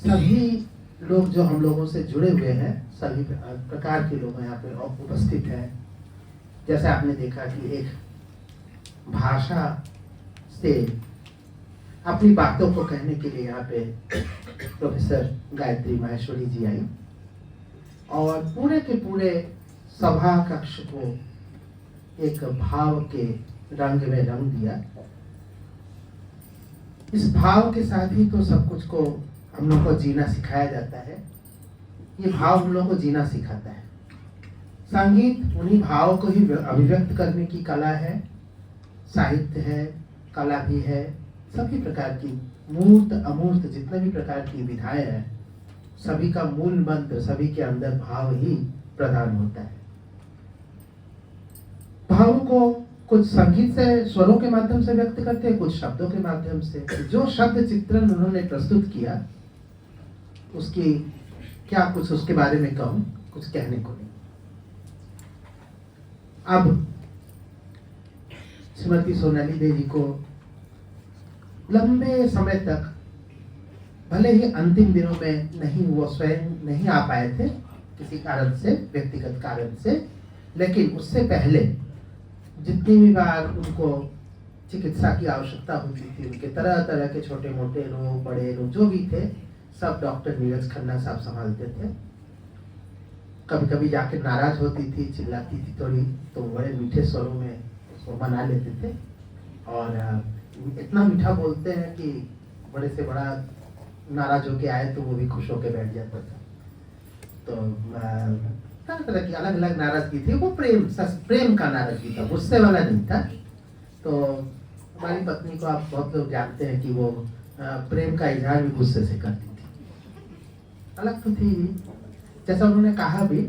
सभी लोग जो हम लोगों से जुड़े हुए हैं, सभी प्रकार के लोग यहाँ पे उपस्थित हैं। जैसे आपने देखा कि एक भाषा से अपनी बातों को कहने के लिए यहाँ पे प्रोफेसर गायत्री माहेश्वरी जी आई और पूरे के पूरे सभा कक्ष को एक भाव के रंग में रंग दिया। इस भाव के साथ ही तो सब कुछ को हम लोग को जीना सिखाया जाता है। ये भाव हम लोग को जीना सिखाता है। संगीत उन्हीं भाव को ही अभिव्यक्त करने की कला है, साहित्य है, कला भी है। सभी प्रकार की मूर्त अमूर्त जितने भी प्रकार की विधाएं हैं, सभी का मूल मंत्र, सभी के अंदर भाव ही प्रदान होता है। भाव को कुछ संगीत से स्वरों के माध्यम से व्यक्त करते हैं, कुछ शब्दों के माध्यम से। जो शब्द चित्रण उन्होंने प्रस्तुत किया उसकी क्या कुछ उसके बारे में कहूं, कुछ कहने को नहीं। अब श्रीमती सोनाली देवी को लंबे समय तक, भले ही अंतिम दिनों में नहीं, वो स्वयं नहीं आ पाए थे किसी कारण से, व्यक्तिगत कारण से, लेकिन उससे पहले जितनी भी बार उनको चिकित्सा की आवश्यकता होती थी, उनके तरह तरह के छोटे मोटे रोग, बड़े रोग जो भी थे, सब डॉक्टर नीरज खन्ना साहब संभालते थे। कभी कभी जाके नाराज होती थी, चिल्लाती थी थोड़ी, तो बड़े मीठे स्वरों में उसको मना लेते थे। और इतना मीठा बोलते हैं कि बड़े से बड़ा नाराज होके आए तो वो भी खुश होके बैठ जाता था। तो तरह तरह की अलग अलग नाराजगी थी। वो प्रेम का नाराजगी था, गुस्से वाला नहीं था। तो हमारी पत्नी को आप बहुत लोग जानते हैं कि वो प्रेम का इजहार भी गुस्से से करती थी। अलग तो थी, जैसा उन्होंने कहा भी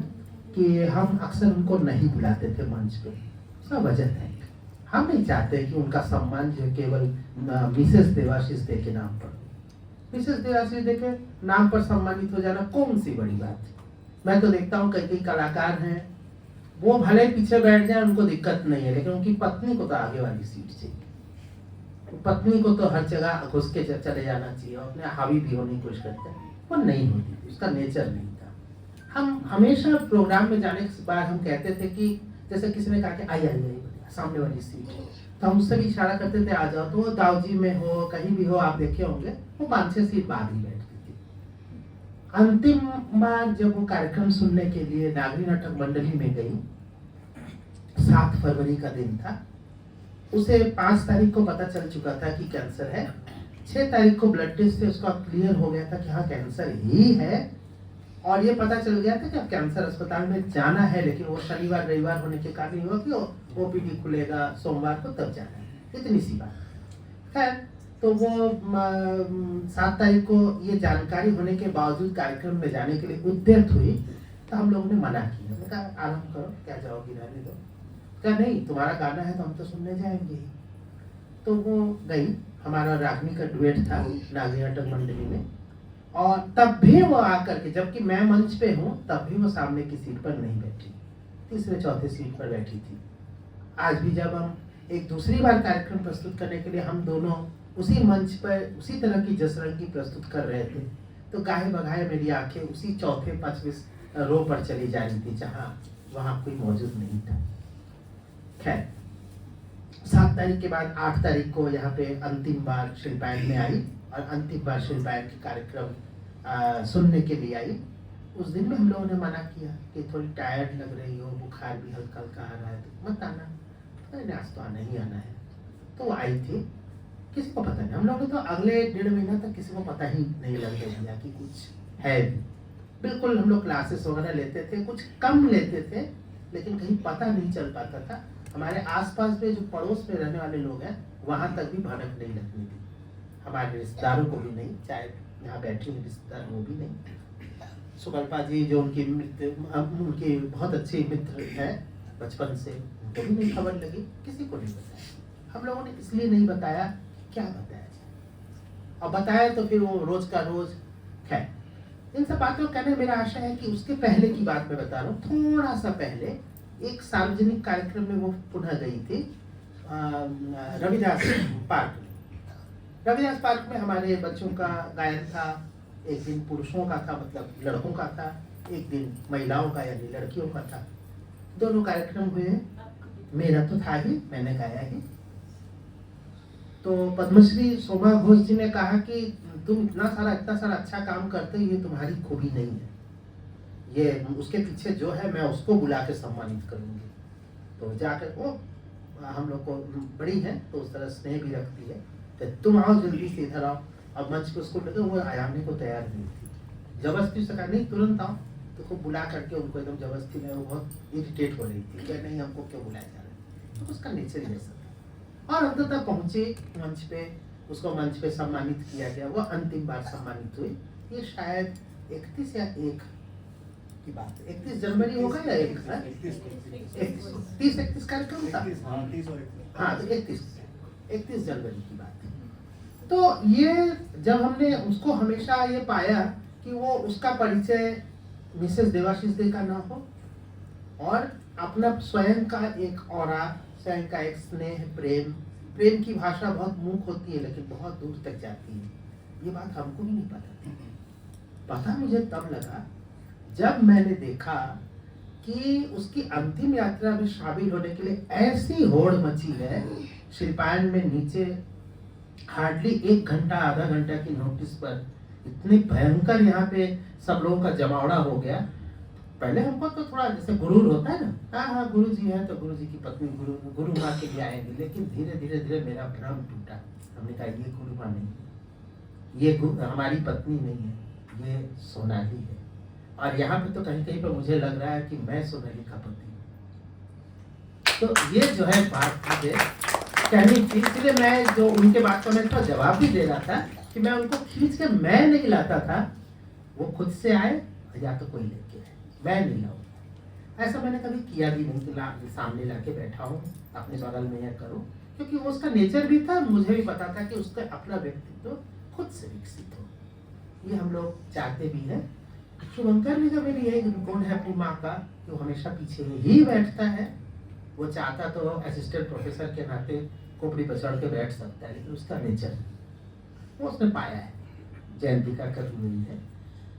कि हम अक्सर उनको नहीं बुलाते थे मंच पे। उसका वजह है, हम नहीं चाहते कि उनका सम्मान जो केवल मिसेस देवाशीष दे के नाम पर, मिसेस देवाशीष दे के नाम पर सम्मानित हो जाना कौन सी बड़ी बात है। मैं तो देखता हूँ कई कई कलाकार हैं, वो भले पीछे बैठ जाए उनको दिक्कत नहीं है, लेकिन उनकी पत्नी को तो आगे वाली सीट चाहिए। पत्नी को तो हर जगह घुस के चले जाना चाहिए और अपने हावी भी होने की कोशिश करते हैं। वो नहीं होती थी, उसका नेचर नहीं था। हम हमेशा प्रोग्राम में जाने के बाद हम कहते थे कि जैसे किसी ने कहा कि आई सामने वाली सीट है, तो हम उससे भी इशारा करते थे आ जाओ। तो वो दाऊजी में हो, कहीं भी हो, आप देखे होंगे वो 5-6 सीट बाद ही बैठती थी। अंतिम बार जब वो कार्यक्रम सुनने के लिए नागरी नाटक मंडली में गई, 7 फरवरी का दिन था। उसे 5 तारीख को पता चल चुका था कि कैंसर है। 6 तारीख को ब्लड टेस्ट से उसका क्लियर हो गया था कि हाँ कैंसर ही है। और ये पता चल गया था कि अब कैंसर अस्पताल में जाना है, लेकिन वो शनिवार रविवार होने के कारण हुआ कि ओपीडी खुलेगा सोमवार को, तब जाना है। इतनी सी बात है। तो वो 7 तारीख को ये जानकारी होने के बावजूद कार्यक्रम में जाने के लिए उद्यत हुई, तो हम लोगों ने मना किया। मैंने कहा आराम करो, क्या जाओगी, रहने दो। क्या नहीं, तुम्हारा गाना है तो हम तो सुनने जाएंगे। तो वो गई, हमारा रागनी का डुएट था नागरी नाटक मंडली में। और तब भी वो आकर के, जबकि मैं मंच पे हूँ, तब भी वो सामने की सीट पर नहीं बैठी, तीसरे चौथे सीट पर बैठी थी। आज भी जब हम एक दूसरी बार कार्यक्रम प्रस्तुत करने के लिए हम दोनों उसी मंच पर उसी तरह की जसरंगी प्रस्तुत कर रहे थे, तो गाहे बगाहे मेरी आंखें उसी चौथे 5वें रो पर चली जा रही थी जहाँ वहाँ कोई मौजूद नहीं था। खैर 7 तारीख के बाद 8 तारीख को यहाँ पे अंतिम बार शिल्पायन में आई और अंतिम बार शिल्पायन के कार्यक्रम सुनने के लिए आई। उस दिन में हम लोगों ने मना किया कि थोड़ी टायर्ड लग रही हो, बुखार भी हल्का हल्का आ रहा है, तो मत आना। मैंने आज तो आना ही आना है। तो वो आई थी, किसी को पता नहीं। हम लोग तो अगले 1.5 महीना तक किसी को पता ही नहीं लगने दिया कि कुछ है। बिल्कुल हम लोग क्लासेस वगैरह लेते थे, कुछ कम लेते थे, लेकिन कहीं पता नहीं चल पाता था। हमारे आसपास में जो पड़ोस में रहने वाले लोग हैं, वहां तक भी भनक नहीं लगने दी। हमारे रिश्तेदारों को भी नहीं, चाहे यहाँ बैठे हुए रिश्तेदार वो भी नहीं। सुकल्पा जी जो उनकी बहुत अच्छी मित्र है बचपन से, उनको भी नहीं खबर लगी, किसी को नहीं बताया। हम लोगों ने इसलिए नहीं बताया, क्या बताया जाए, और बताया तो फिर वो रोज का रोज। खैर इन सब बातों का कहने मेरा आशा है कि उसके पहले की बात मैं बता रहा हूँ। थोड़ा सा पहले एक सार्वजनिक कार्यक्रम में वो पुनः गई थी रविदास पार्क में। रविदास पार्क में हमारे बच्चों का गायन था, एक दिन पुरुषों का था, मतलब लड़कों का था, एक दिन महिलाओं का यानी लड़कियों का था। दोनों कार्यक्रम हुए। मेरा तो था ही, मैंने गाया ही। तो पद्मश्री शोभा घोष जी ने कहा कि तुम इतना सारा अच्छा काम करते हो, ये तुम्हारी खूबी नहीं है, ये उसके पीछे जो है मैं उसको बुला के सम्मानित करूंगी। तो जाकर वो हम लोग को बड़ी है तो उस तरह स्नेह भी रखती है, तो तुम आओ जल्दी से इधर आओ। अब मंच पे उसको लगे वो आने को तैयार नहीं थी, जबरदस्ती से कहा नहीं तुरंत आओ। तो खूब बुला करके उनको एकदम जबरदस्ती में, वो बहुत इरिटेट हो रही थी, क्या नहीं हमको क्यों बुलाया जा रहा है, तो उसका नेचर ही ऐसा था। और अंततः पहुंचे मंच पे, उसको मंच पे सम्मानित किया गया, वो अंतिम बार सम्मानित हुई। ये शायद 31 या 1 की बात है, 31 जनवरी होगा या 1 30-31 कार्यक्रम था, हाँ तो 31 जनवरी की बात है। तो ये जब हमने उसको हमेशा ये पाया कि वो उसका परिचय मिसेस देवाशीष दे का ना हो, और अपना स्वयं का एक औरा, स्वयं का एक स्नेह, प्रेम की भाषा बहुत मूक होती है लेकिन बहुत दूर तक जाती है। ये बात हमको भी नहीं पता थी। पता मुझे तब लगा जब मैंने देखा कि उसकी अंतिम यात्रा में शामिल होने के लिए ऐसी होड़ मची है। शिल्पायन में नीचे हार्डली 1 घंटा आधा घंटा की नोटिस पर इतनी भयंकर यहाँ पे सब लोगों का जमावड़ा हो गया। पहले हमको तो थोड़ा जैसे गुरूर होता है ना, हाँ गुरु जी है तो गुरु जी की पत्नी गुरु माँ के लिए आएंगे, लेकिन धीरे धीरे मेरा भ्रम टूटा। हमने कहा ये गुरु माँ नहीं, ये हमारी पत्नी नहीं है, ये सोनाली है। और यहाँ पे तो कहीं पे मुझे लग रहा है कि मैं सोनाली का पति हूँ। तो ये जो है बात मुझे कहनी थी, इसलिए मैं जो उनके बात का मैं थोड़ा जवाब भी दे रहा था कि मैं उनको खींच के मैं नहीं लाता था, वो खुद से आए या तो कोई लेके आए, मैं नहीं लाऊं। ऐसा मैंने कभी किया भी नहीं कि सामने लाके बैठा हूँ अपने बगल में या करूँ, क्योंकि वो उसका नेचर भी था, मुझे भी पता था कि उसका अपना व्यक्तित्व खुद से विकसित हो। ये हम लोग चाहते भी हैं। शुभंकर भी का मेरी यही गुण है अपनी माँ का कि वो हमेशा पीछे ही बैठता है। वो चाहता तो असिस्टेंट प्रोफेसर के नाते खोपड़ी पर चढ़ के बैठ सकता है, लेकिन उसका नेचर वो उसने पाया है। जयंती का कभी है।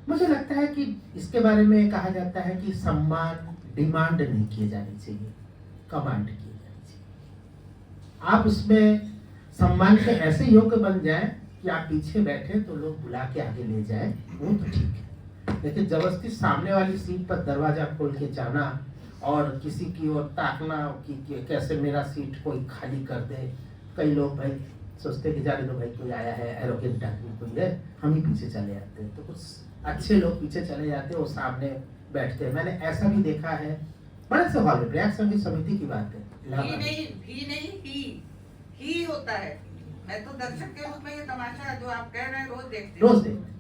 मुझे लगता है कि इसके बारे में कहा जाता है कि सम्मान डिमांड नहीं किए जाने चाहिए, कमांड किए जाने चाहिए। आप उसमें सम्मान के ऐसे योग्य बन जाए कि आप पीछे बैठे तो लोग बुला के आगे ले जाए, वो तो ठीक है। लेकिन जबरदस्ती सामने वाली सीट पर दरवाजा खोल के जाना और किसी की ओर ताकना कि कैसे मेरा सीट कोई खाली कर दे। कई लोग भाई सोचते कि जाने दो भाई, कोई आया है, एरोगेंट आदमी कोई है, हम ही पीछे चले जाते हैं। तो कुछ अच्छे लोग पीछे चले जाते हैं, वो सामने बैठते हैं। मैंने ऐसा भी देखा है बड़े से हॉल में, प्रयाग संगीत समिति की बात है, ही होता है। मैं तो दर्शक के रूप में ये तमाशा जो आप कह रहे हैं रोज देखते हैं।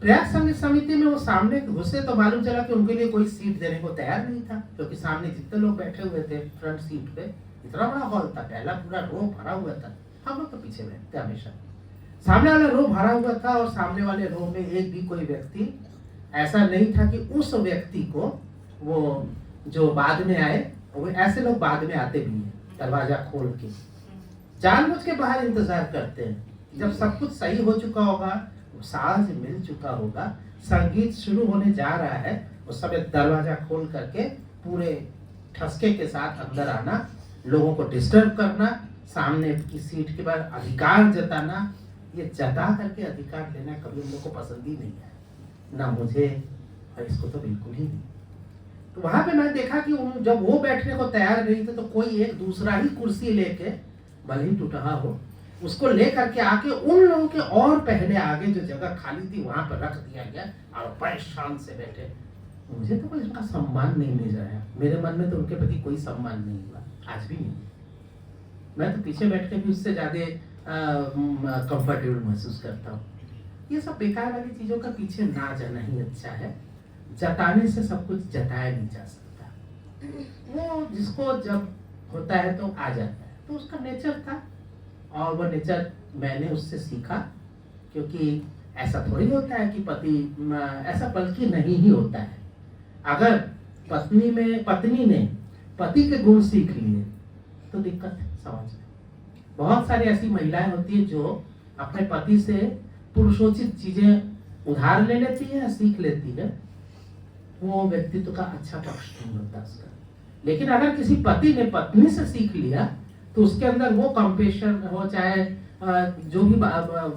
प्रयाग संगीत समिति में वो सामने घुसे तो मालूम चला कि उनके लिए कोई सीट देने को तैयार नहीं था, क्योंकि सामने जितने लोग बैठे हुए थे फ्रंट सीट पे, इतना बड़ा हॉल था, पहला पूरा रो भरा हुआ था। हम लोग तो पीछे बैठते हमेशा। सामने वाला रो भरा हुआ था और सामने वाले रो में एक भी कोई व्यक्ति ऐसा नहीं था कि उस व्यक्ति को वो जो बाद में आए, वो ऐसे लोग बाद में आते भी हैं, दरवाजा खोल के जानबूझ के बाहर इंतजार करते हैं। जब सब कुछ सही हो चुका होगा, साज मिल चुका होगा, संगीत शुरू होने जा रहा है, उस समय दरवाजा खोल करके पूरे ठसके के साथ अंदर आना, लोगों को डिस्टर्ब करना, सामने की सीट के बाद अधिकार जताना, ये जता करके अधिकार लेना कभी हम लोग को पसंद ही नहीं है, ना मुझे, और इसको तो बिल्कुल ही नहीं। तो वहां पे मैंने देखा कि जब वो बैठने को तैयार नहीं थे तो कोई एक दूसरा ही कुर्सी लेके, भले ही टूटा हो, उसको लेकर के आके उन लोगों के और पहले आगे जो जगह खाली थी वहां पर रख दिया गया और बड़े शान से बैठे। मुझे तो कोई उसका सम्मान नहीं मिल रहा है, मेरे मन में तो उनके प्रति कोई सम्मान नहीं हुआ, आज भी नहीं। मैं तो पीछे बैठ के भी उससे ज्यादा कंफर्टेबल महसूस करता हूँ। ये सब बेकार वाली चीजों का पीछे ना जाना ही अच्छा है। जताने से सब कुछ जताया नहीं जा सकता। वो जिसको जब होता है तो आ जाता है, तो उसका नेचर था और वो नेचर मैंने उससे सीखा। क्योंकि ऐसा थोड़ी होता है कि पति, ऐसा बल्कि नहीं ही होता है। अगर पत्नी ने पति के गुण सीख लिए तो दिक्कत है समाज में। बहुत सारी ऐसी महिलाएं होती है जो अपने पति से पुरुषोचित चीजें उधार ले लेती है या सीख लेती है, वो व्यक्तित्व का अच्छा पक्ष नहीं होता उसका। लेकिन अगर किसी पति ने पत्नी से सीख लिया तो उसके अंदर वो कंपेशन हो, चाहे जो भी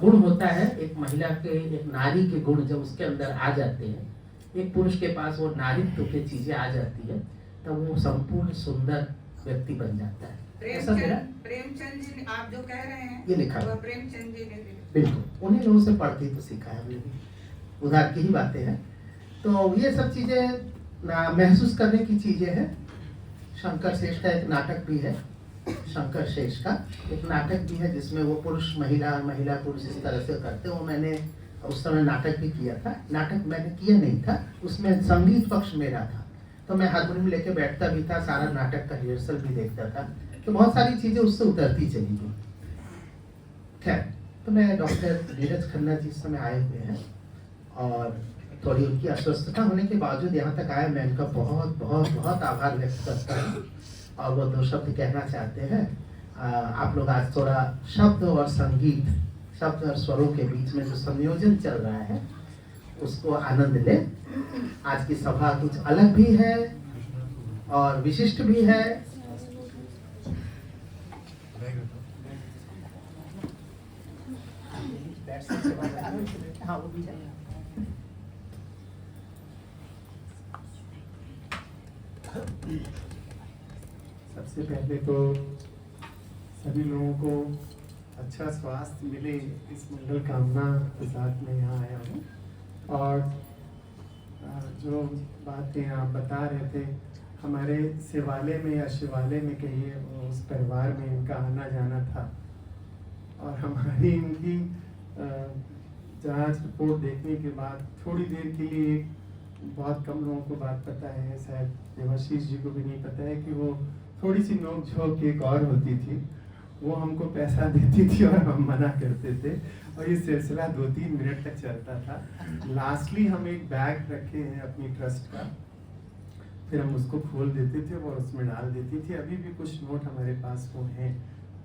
गुण होता है एक महिला के, एक नारी के गुण जब उसके अंदर आ जाते हैं, एक पुरुष के पास वो नारीत्व की चीजें आ जाती है, तब वो संपूर्ण सुंदर व्यक्ति बन जाता है। ऐसा मेरा प्रेमचंद जी आप जो कह रहे हैं ये लिखा है, प्रेमचंद जी ने बिल्कुल उन्हीं लोगों से पढ़ के तो सीखा है हमने भी, उधार की ही बातें हैं। तो ये सब चीजें महसूस करने की चीजें हैं। शंकर शेष का एक नाटक भी है, शंकर शेष का एक नाटक भी है जिसमें वो पुरुष महिला, महिला पुरुष इस तरह से करते हैं। वो मैंने उस समय नाटक भी किया था। नाटक मैंने किया नहीं था, उसमें संगीत पक्ष मेरा था, तो मैं हारमोनियम लेके बैठता भी था, सारा नाटक का रिहर्सल भी देखता था, तो बहुत सारी चीजें उससे उतरती चली गई। खैर, तो मैं डॉक्टर नीरज खन्ना जी इस समय आए हुए हैं और थोड़ी उनकी अस्वस्थता होने के बावजूद यहाँ तक आया। मैं उनका बहुत बहुत बहुत आभार व्यक्त करता हूँ और वो 2 शब्द कहना चाहते हैं। आप लोग आज थोड़ा शब्द और संगीत, शब्द और स्वरों के बीच में जो संयोजन चल रहा है उसको आनंद ले। आज की सभा कुछ अलग भी है और विशिष्ट भी है। हाँ, वो भी है। सबसे पहले तो सभी लोगों को अच्छा स्वास्थ्य मिले इस मंगल कामना के साथ मैं यहाँ आया हूँ। और जो बातें आप बता रहे थे, हमारे शिवालय में या शिवालय में कहिए, उस परिवार में इनका आना जाना था और हमारी इनकी जांच रिपोर्ट देखने के बाद थोड़ी देर के लिए, बहुत कम लोगों को बात पता है, शायद देवाशीष जी को भी नहीं पता है कि वो थोड़ी सी नोक झोंक एक और होती थी, वो हमको पैसा देती थी और हम मना करते थे और ये सिलसिला 2-3 मिनट तक चलता था। लास्टली हम एक बैग रखे हैं अपनी ट्रस्ट का, फिर हम उसको खोल देते थे और उसमें डाल देती थी। अभी भी कुछ नोट हमारे पास वो हैं,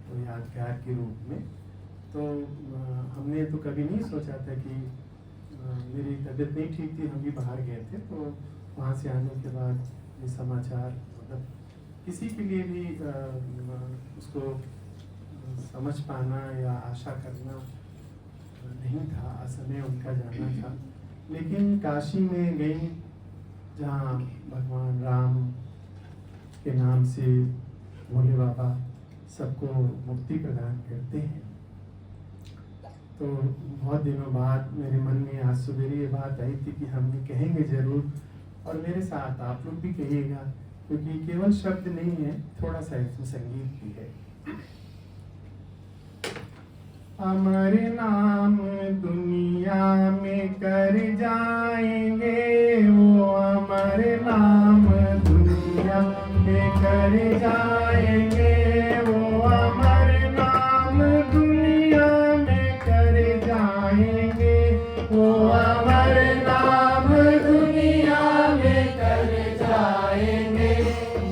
तो यादगार के रूप में। तो हमने तो कभी नहीं सोचा था कि मेरी तबीयत नहीं ठीक थी, हम भी बाहर गए थे, तो वहाँ से आने के बाद ये समाचार मतलब किसी के लिए भी उसको समझ पाना या आशा करना नहीं था, असमय उनका जाना था। लेकिन काशी में गई जहाँ भगवान राम के नाम से भोले बाबा सबको मुक्ति प्रदान करते हैं, तो बहुत दिनों बाद मेरे मन में आज सवेरे ये बात आई थी कि हम ये कहेंगे ज़रूर और मेरे साथ आप लोग भी कहिएगा, क्योंकि केवल शब्द नहीं है, थोड़ा सा इसमें संगीत भी है। अमर नाम दुनिया में कर जाएंगे, वो अमर नाम दुनिया में कर जाएंगे, वो अमर नाम दुनिया में कर जाएंगे, वो अमर नाम दुनिया में कर जाएंगे,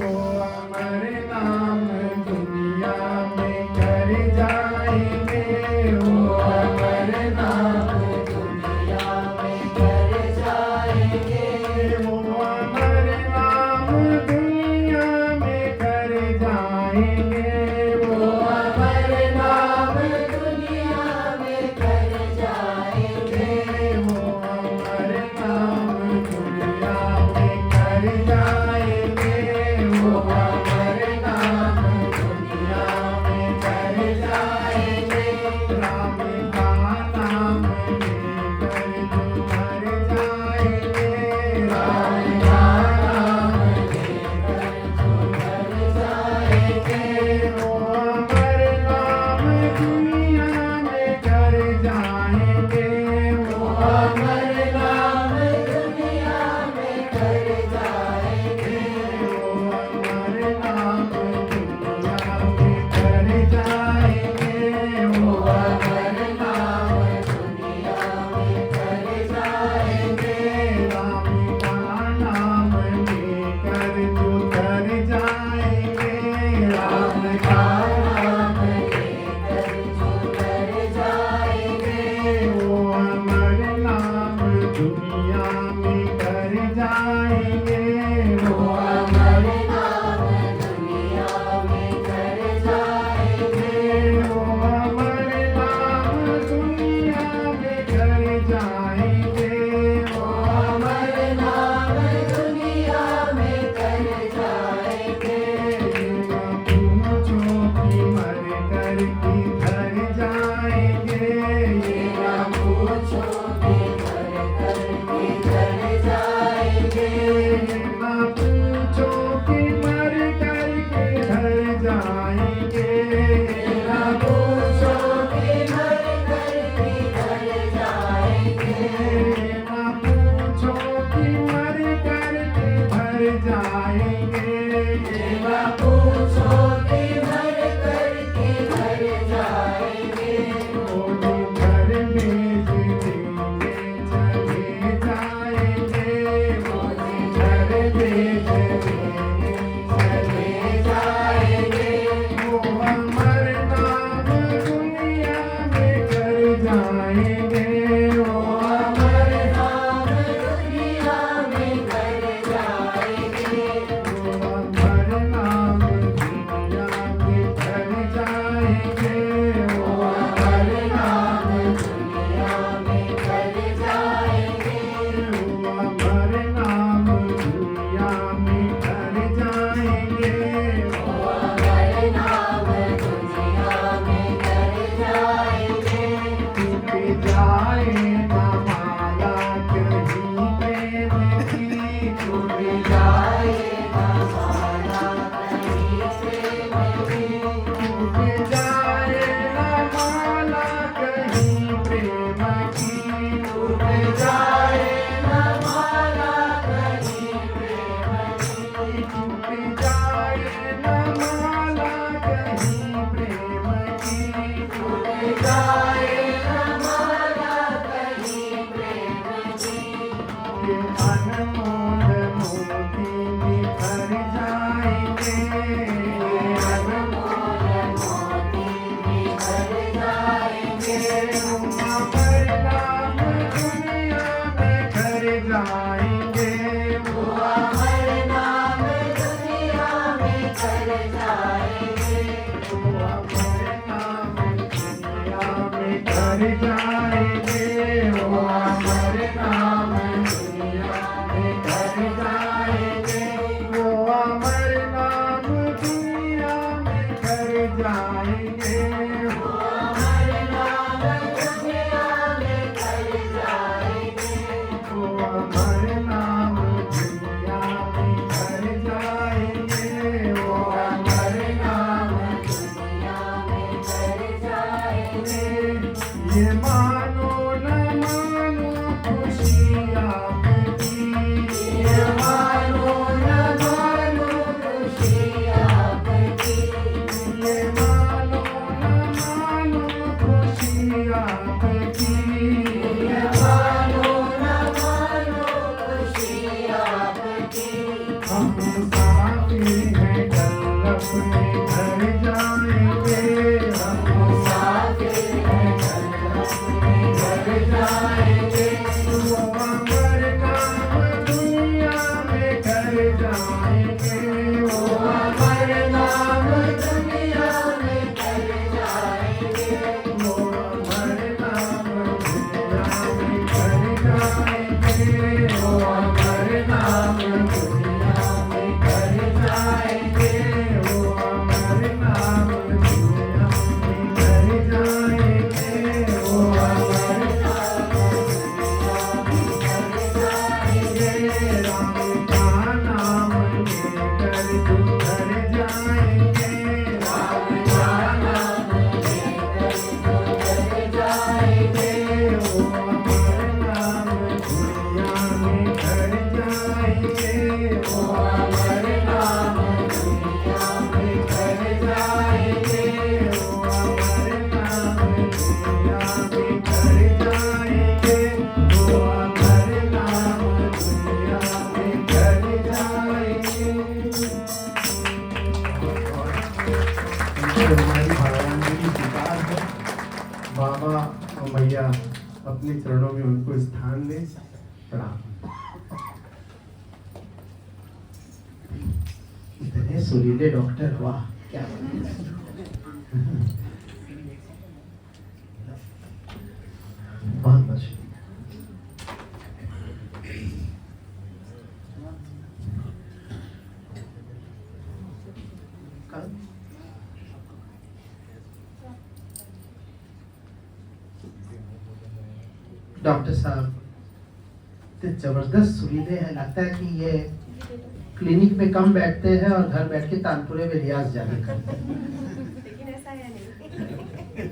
वो अमर नाम दुनिया में कर जाएंगे, वो अमर नाम दुनिया में कर जाएंगे, वो अमर नाम दुनिया में कर जाएंगे, वो अमर नाम दुनिया में कर जाएंगे, वो अमर नाम दुनिया में कर जाएंगे वो अमर नाम दुनिया में कर जाएंगे वो अमर नाम दुनिया में कर जाएंगे वो अमर नाम दुनिया में कर जाएंगे पूछो कि मर कर किधर जाएंगे ना पूछो कि मर कर किधर जाएंगे ना पूछो कि मर कर किधर जाएंगे ना पूछो कि मर कर किधर जाएंगे ना पूछो कि मर कर किधर जाएंगे ना पूछो कि मर कर किधर जाएंगे वो घर भेज देंगे चले जाएंगे वो घर भेज देंगे चले जाएंगे वो अमर नाम दुनिया में कर जाएंगे वो अमर नाम दुनिया में कर जाएंगे वो अमर नाम दुनिया में कर जाएंगे वो अमर नाम दुनिया में कर जाएंगे वो अमर नाम दुनिया में कर जाएंगे अमर नाम दुनिया में कर जाएंगे टूट जाए ना माला कहीं प्रेम की टूट जाए ना माला कहीं प्रेम की टूट जाए ना माला कहीं प्रेम की टूट जाए ना माला कहीं प्रेम की टूट जाए ना माला कहीं प्रेम की टूट जाए ना माला कहीं प्रेम की ये अनमोल मोती बिखर जाएंगे अनमोल मोती बिखर जाएंगे अमर नाम दुनिया में कर जाएंगे अमर नाम दुनिया में कर जाएंगे अमर नाम दुनिया में कर जाएंगे अमर नाम दुनिया में कर जाएंगे वो अमर नाम दुनिया में कर जाएंगे अमर नाम दुनिया में कर जाएंगे वो अमर नाम दुनिया में कर जाएंगे वो अमर नाम दुनिया में कर जाएंगे ये मानो न मानो खुशी आपकी ये मानो न मानो खुशी आपकी ये मानो न मानो खुशी आपकी ये मानो न मानो खुशी आपकी हम मुसाफिर हैं कल अपने घर जाएंगे हम मुसाफिर हैं कल अपने घर जाएंगे वो अमर नाम दुनिया में कर जाएंगे वो अमर नाम दुनिया में कर जाएंगे वो अमर नाम दुनिया में कर जाएंगे वो अमर नाम दुनिया में कर जाएंगे वो अमर नाम दुनिया में कर जाएंगे वो अमर नाम दुनिया में कर जाएंगे राम का नाम लेकर गुजर जाएंगे राम का नाम लेकर गुजर जाएंगे वो अमर नाम दुनिया में कर जाएंगे प्रणाम। इतने सुरीले डॉक्टर, वाह क्या बहुत बहुत शुक्रिया। डॉक्टर साहब इतने जबरदस्त सुरीले हैं, लगता है कि ये क्लिनिक में कम बैठते हैं और घर बैठ के तानपुरे में रियाज जाने करते हैं। लेकिन ऐसा है नहीं।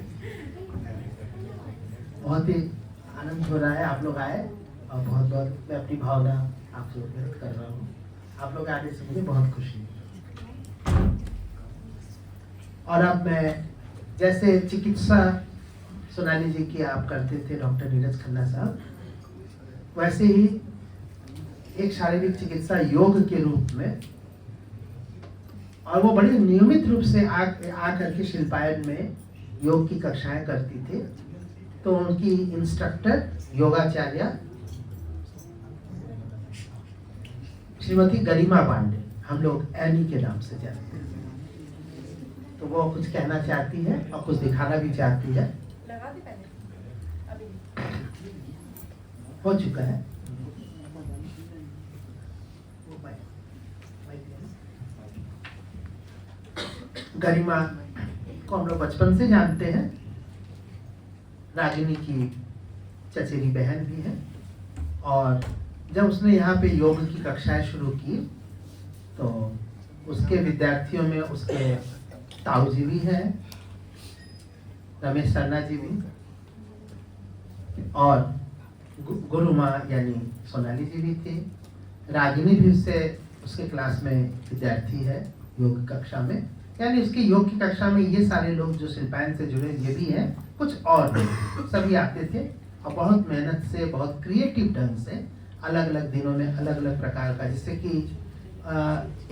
बहुत ही आनंद हो रहा है आप लोग आए, और बहुत बहुत मैं अपनी भावना आपसे व्यक्त कर रहा हूँ। आप लोग आने से मुझे बहुत खुशी है। और अब मैं जैसे चिकित्सा सोनाली जी की आप करते थे डॉक्टर नीरज खन्ना साहब, वैसे ही एक शारीरिक चिकित्सा योग के रूप में, और वो बड़ी नियमित रूप से आ करके शिल्पायन में योग की कक्षाएं करती थी। तो उनकी इंस्ट्रक्टर योगाचार्य श्रीमती गरिमा पांडे, हम लोग एनी के नाम से जानते हैं। तो वो कुछ कहना चाहती है और कुछ दिखाना भी चाहती है। लगा दे पहले, अभी हो चुका है। गरिमा को हम लोग बचपन से जानते हैं, रागिनी की चचेरी बहन भी है। और जब उसने यहाँ पे योग की कक्षाएं शुरू की तो उसके विद्यार्थियों में उसके ताऊ जी भी हैं, रमेश सन्ना जी भी, और गुरु माँ यानी सोनाली जी भी थी। रागिनी भी उसके क्लास में विद्यार्थी है योग कक्षा में। यानी उसकी योग की कक्षा में ये सारे लोग जो शिल्पायन से जुड़े ये भी हैं, कुछ और लोग सभी आते थे और बहुत मेहनत से, बहुत क्रिएटिव ढंग से अलग अलग दिनों में अलग अलग प्रकार का, जिससे कि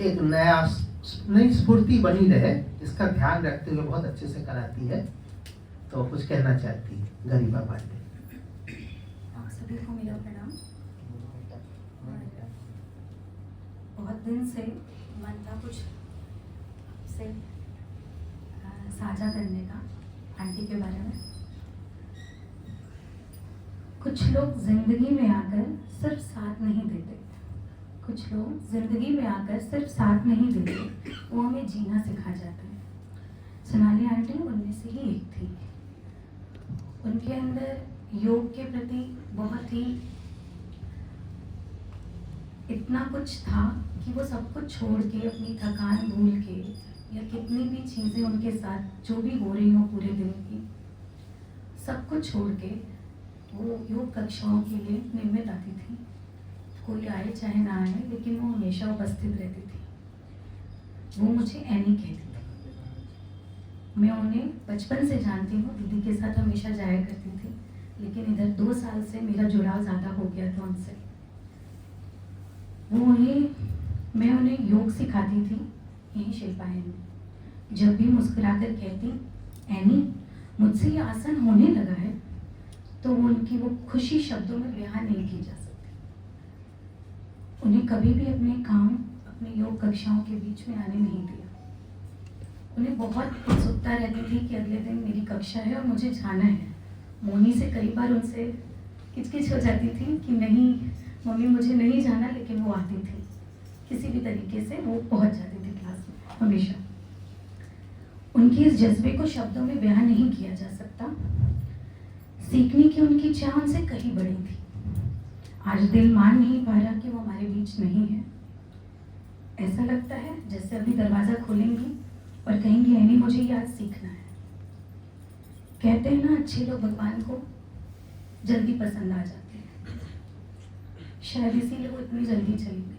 एक नई स्फूर्ति बनी रहे, इसका ध्यान रखते हुए बहुत अच्छे से कराती है। तो कुछ कहना चाहती है गरिमा पांडे। आप सभी को मेरा प्रणाम। बहुत दिन से मन था कुछ से साझा करने का आंटी के बारे में। कुछ लोग जिंदगी में आकर सिर्फ साथ नहीं देते, कुछ लोग जिंदगी में आकर सिर्फ साथ नहीं देते, वो हमें जीना सिखा जाते हैं। सोनाली आंटी उनमें से ही एक थी। उनके अंदर योग के प्रति बहुत ही इतना कुछ था कि वो सब कुछ छोड़ के, अपनी थकान भूल के, या कितनी भी चीज़ें उनके साथ जो भी हो रही हो पूरे दिन की, सब कुछ छोड़ के वो योग कक्षाओं के लिए नियमित आती थी। कोई आए चाहे ना आए, लेकिन वो हमेशा उपस्थित रहती थी। वो मुझे एनी कहती थी। मैं उन्हें बचपन से जानती हूँ, दीदी के साथ हमेशा जाया करती थी, लेकिन इधर 2 साल से मेरा जुड़ाव ज़्यादा हो गया था उनसे। मैं उन्हें योग सिखाती थी यहीं शिल्पायन में। जब भी मुस्कुराकर कहती, एनी मुझसे ये आसन होने लगा है, तो वो उनकी वो खुशी शब्दों में बयान नहीं की जा सकती। उन्हें कभी भी अपने काम, अपने योग कक्षाओं के बीच में आने नहीं दिया। उन्हें बहुत उत्सुकता रहती थी कि अगले दिन मेरी कक्षा है और मुझे जाना है। मोनी से कई बार उनसे किचकिच हो जाती थी कि नहीं मम्मी मुझे नहीं जाना, लेकिन वो आती थी, किसी भी तरीके से वो पहुंच जाती थी क्लास में हमेशा। उनके इस जज्बे को शब्दों में बयान नहीं किया जा सकता। सीखने की उनकी चाह उनसे कहीं बड़ी थी। आज दिल मान नहीं पा रहा कि वो हमारे बीच नहीं है। ऐसा लगता है जैसे अभी दरवाजा खोलेंगी और कहेंगी एनी मुझे ये आज सीखना है। कहते हैं ना, अच्छे लोग भगवान को जल्दी पसंद आ जाते हैं। शायद इसीलिए वो इतनी जल्दी चली गई,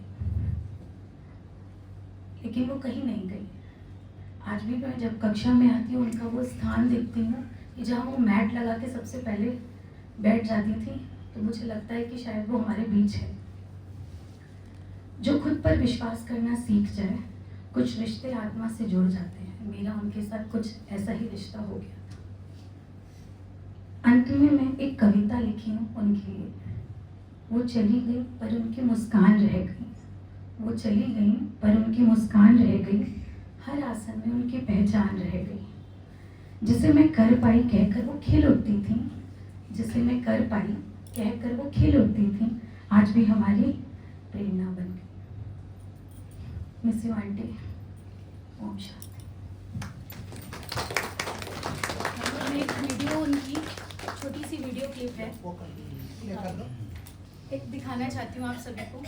लेकिन वो कहीं नहीं गई। आज भी मैं जब कक्षा में आती हूँ, उनका वो स्थान देखती हूँ कि जहाँ वो मैट लगा के सबसे पहले बैठ जाती थी, तो मुझे लगता है कि शायद वो हमारे बीच है। जो खुद पर विश्वास करना सीख जाए, कुछ रिश्ते आत्मा से जुड़ जाते हैं। मेरा उनके साथ कुछ ऐसा ही रिश्ता हो गया था। अंत में मैं एक कविता लिखी हूँ उनके लिए। वो चली गई पर उनकी मुस्कान रह गई। वो चली गई पर उनकी मुस्कान रह गई। हर आसन में उनकी पहचान रह गई। जिसे मैं कर पाई कहकर वो खिल उठती थी। जिसे मैं कर पाई कहकर वो खिल उठती थी। आज भी हमारी प्रेरणा बन गई। Miss you aunty. ओम शांति। एक वीडियो उनकी छोटी सी वीडियो क्लिप है, वो कर दीजिए, ये कर दो। एक दिखाना चाहती हूँ आप सभी को।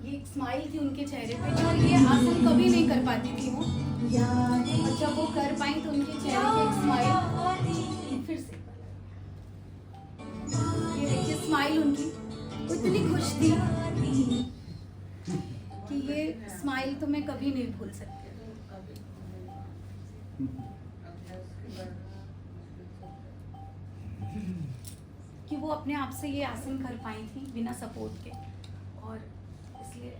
ये एक स्माइल थी उनके चेहरे पे जो ये आसन कभी नहीं कर पाती थी वो, और जब वो कर पाई तो उनके चेहरे पे एक स्माइल फिर से। ये देखिए स्माइल उनकी, वो इतनी खुश थी कि ये स्माइल तो मैं कभी नहीं भूल सकती। कि वो अपने आप से ये आसन कर पाई थी बिना सपोर्ट के, और इसलिए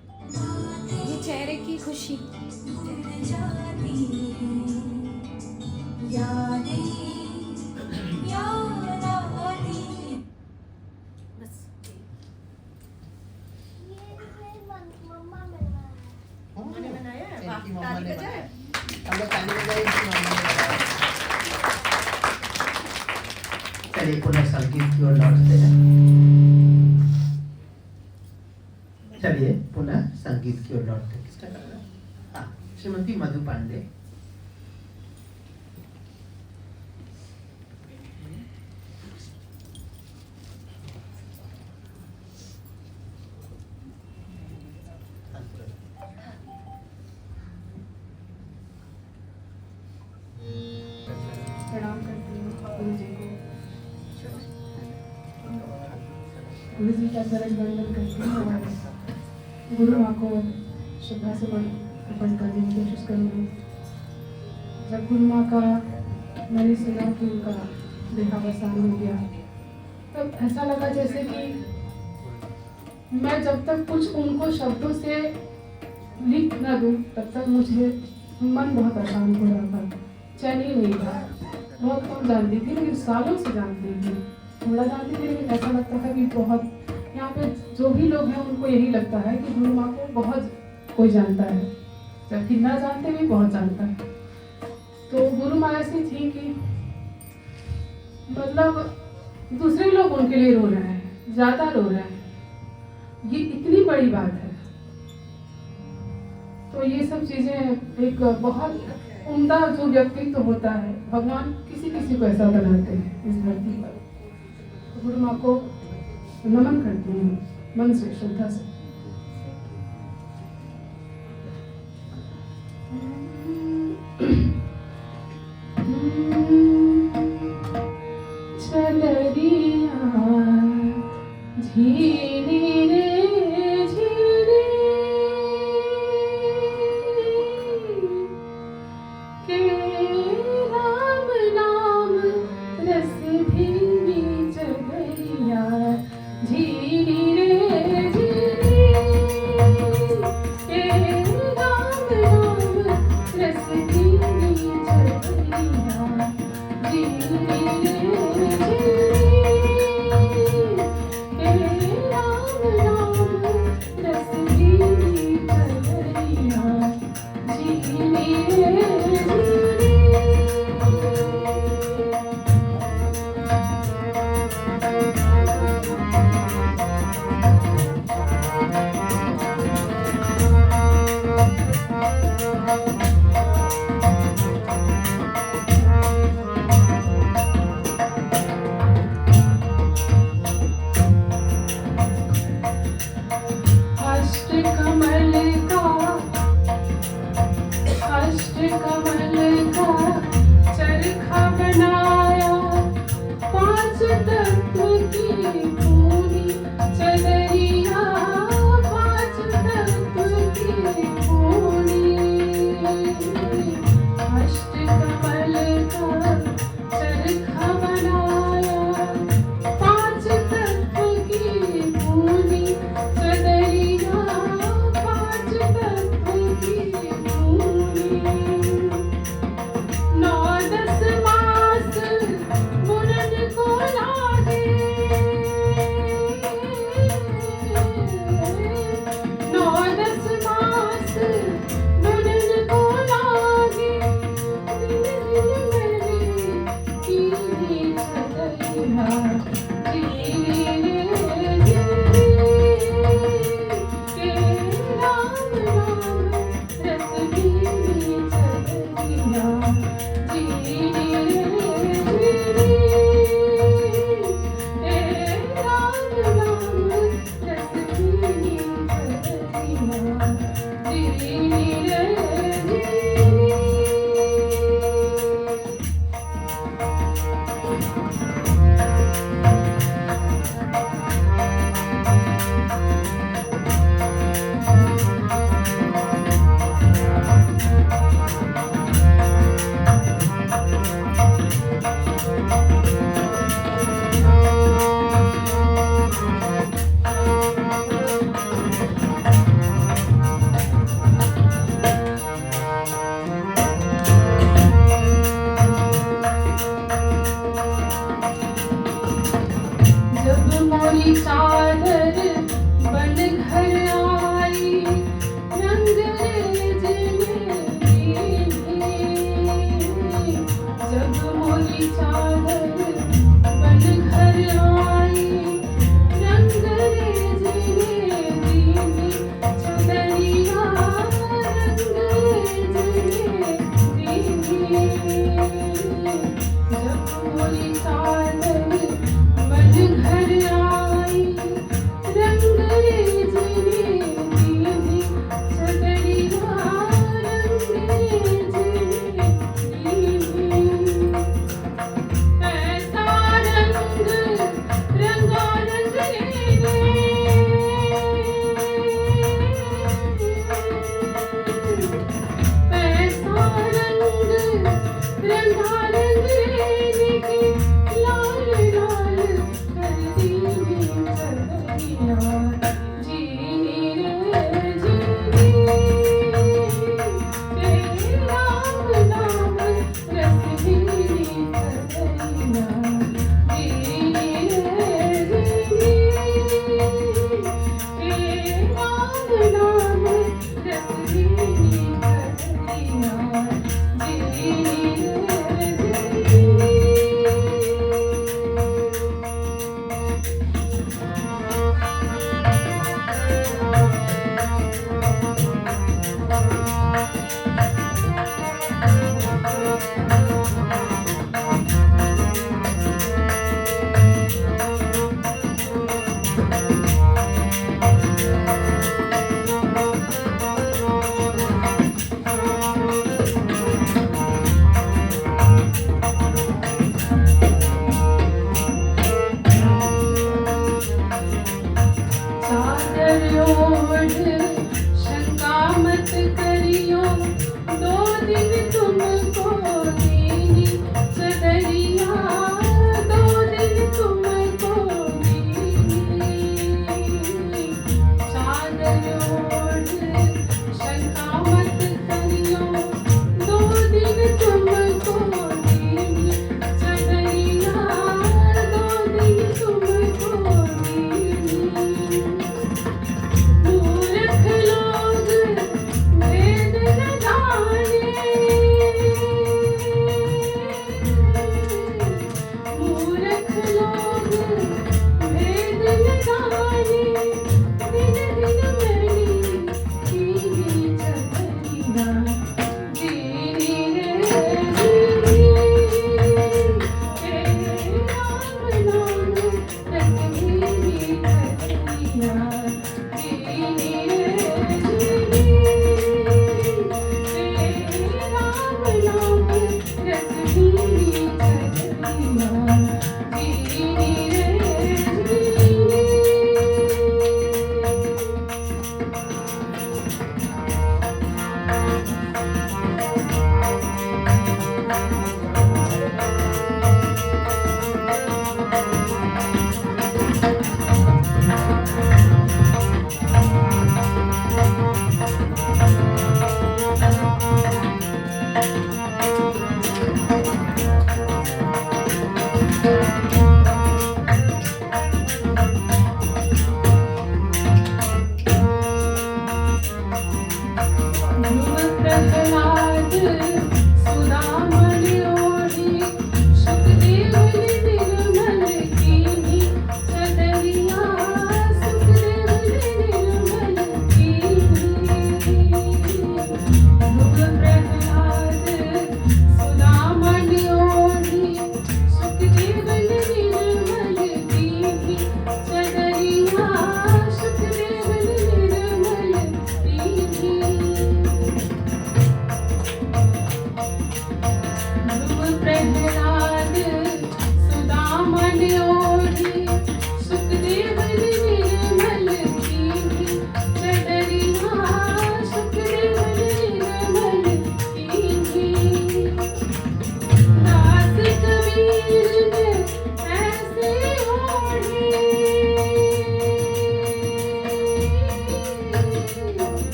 ये चेहरे की खुशी। बस मैंने बनाया है, वाह, इनकी मम्मा ताली ने बजाए। बनाया। हम लोग ताली बजाए, इनकी मम्मा ने बनाया। चलिए पुनः संगीत की ओर लौटते हैं। चलिए पुनः संगीत की ओर लौटते हैं। किसका कर रहा है? हाँ, श्रीमती मधु पांडे। प्रणाम करती हूँ गुरु जी को। गुरु जी का चरण वंदन करती हूँ और गुरु माँ को श्रद्धा से अर्पण करने की कोशिश करूँगी। जब गुरु माँ का मैंने सुना कि उनका देहावसान हो गया, तब ऐसा लगा जैसे कि मैं जब तक कुछ उनको शब्दों से लिख न दूँ तब तक मुझे मन बहुत अशांत हो रहा था, चैन ही नहीं था। बहुत कम जानती थी, लेकिन सालों से जानती थी। थोड़ा जानती थी लेकिन ऐसा लगता था कि बहुत, यहाँ पे जो भी लोग हैं उनको यही लगता है कि गुरु माँ को बहुत कोई जानता है, जबकि ना जानते भी बहुत जानता है। तो गुरु माँ ऐसी थी कि मतलब दूसरे लोग उनके लिए रो रहे हैं, ज्यादा रो रहे हैं, ये इतनी बड़ी बात है। तो ये सब चीजें एक बहुत उम्दा जो व्यक्तित्व होता है, भगवान किसी किसी को ऐसा बनाते हैं इस धरती पर। तो गुरु माँ को नमन करती हूँ मन से, श्रद्धा से। चलरिया झीली रे झीली के राम नाम रस भीमी चढ़ैया झीली रे झीली के राम नाम रस भीमी चढ़ैया झीली रे झीली के राम